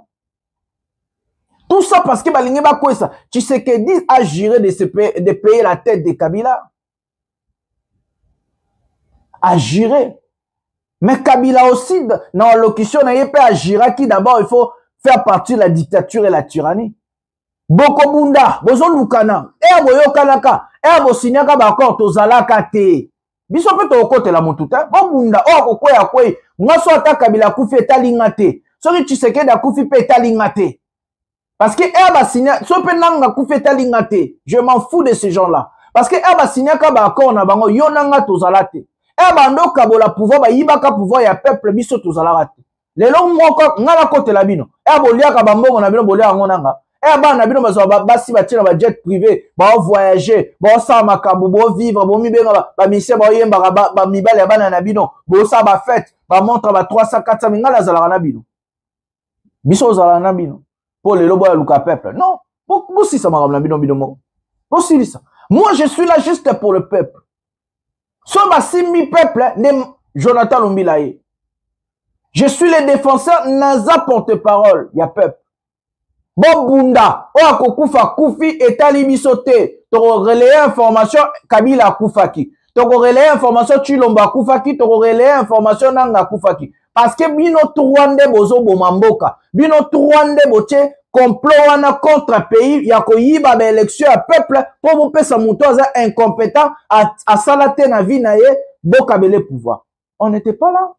Tout ça parce que balingi ba quoi ça. Tu sais que dit à gérer de payer la tête de Kabila. À gérer. Mais Kabila aussi, dans l'allocution, il peut agir qui d'abord, il faut faire partie de la dictature et la tyrannie. Boko Bunda, Bozo Lukana, Boyo Kanaka, Bosinyaka Bakor, Tozalaka Te. Biso peut au côté la montuta, Bunda, Kwe, moi soit Kabila Koufi Talingate. Sorry, tu sais que da Koufi pe Talingate. Parce que Basinya, Sopenanga Koufi Talingate. Je m'en fous de ces gens-là. Parce que Basinyaka Bakor, Nabango, Yonanga Tozalate. Bando kabola pouvoir ba yibaka pouvoir ya peuple biso tozala te lelo moko ngala kote la bino bolia ka bambongo na bino bolia ngonanga bana bino bazo basi ba tina ba jet privé ba voyager ba sa makambo bo vivre bo mibenga ba mission ba yemba ba mibale bana na bino bo sa ba fête ba montre ba 300 400 ngala zala na bino biso zala na bino pour lelo boya luka peuple non bo si ça makambo na bino bino mo bo si ça moi je suis là juste pour le peuple. Soba simi peuple de Jonathan Lumbilaye. Je suis le défenseur naza porte-parole, ya peuple. Bon Bunda, Kokufa Koufi et Talibisote. Toko relayer information Kabila Koufaki. Toko relayer information Chilomba Koufaki, toko relayer information Nanga Koufaki. Parce que bino Touande bozo bomamboka. Bino Touande boche complot wana contre pays ya koyiba ba élection à peuple pour vous pesa mutoza incompétent à salate na vie na ye bokabele pouvoir. On n'était pas là.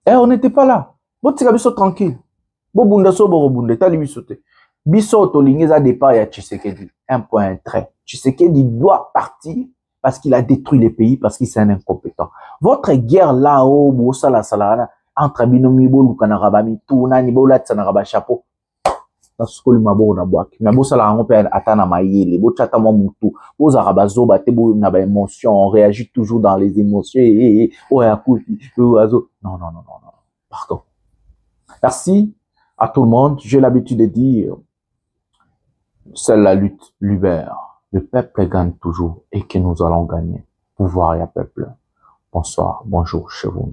On n'était pas là. Botika biso tranquille. Bo bunda so bo bunda tali bisote. Biso to lingeza départ ya Tshisekedi. Un point un trait. Tshisekedi doit partir parce qu'il a détruit les pays parce qu'il c'est un incompétent. Votre guerre là-haut bo sala sala entre binomi bo lukana rabami tuna ni bo latsana raba chapeau. Skoli mabo na boaki mais bo sala ngo pe atana mayele bo chata mo mutu bo za rabazo ba te bo na ba émotion on réagit toujours dans les émotions azo non pardon. Merci à tout le monde. J'ai l'habitude de dire c'est la lutte libère, le peuple gagne toujours et que nous allons gagner. Pouvoir et peuple. Bonsoir, bonjour chez vous.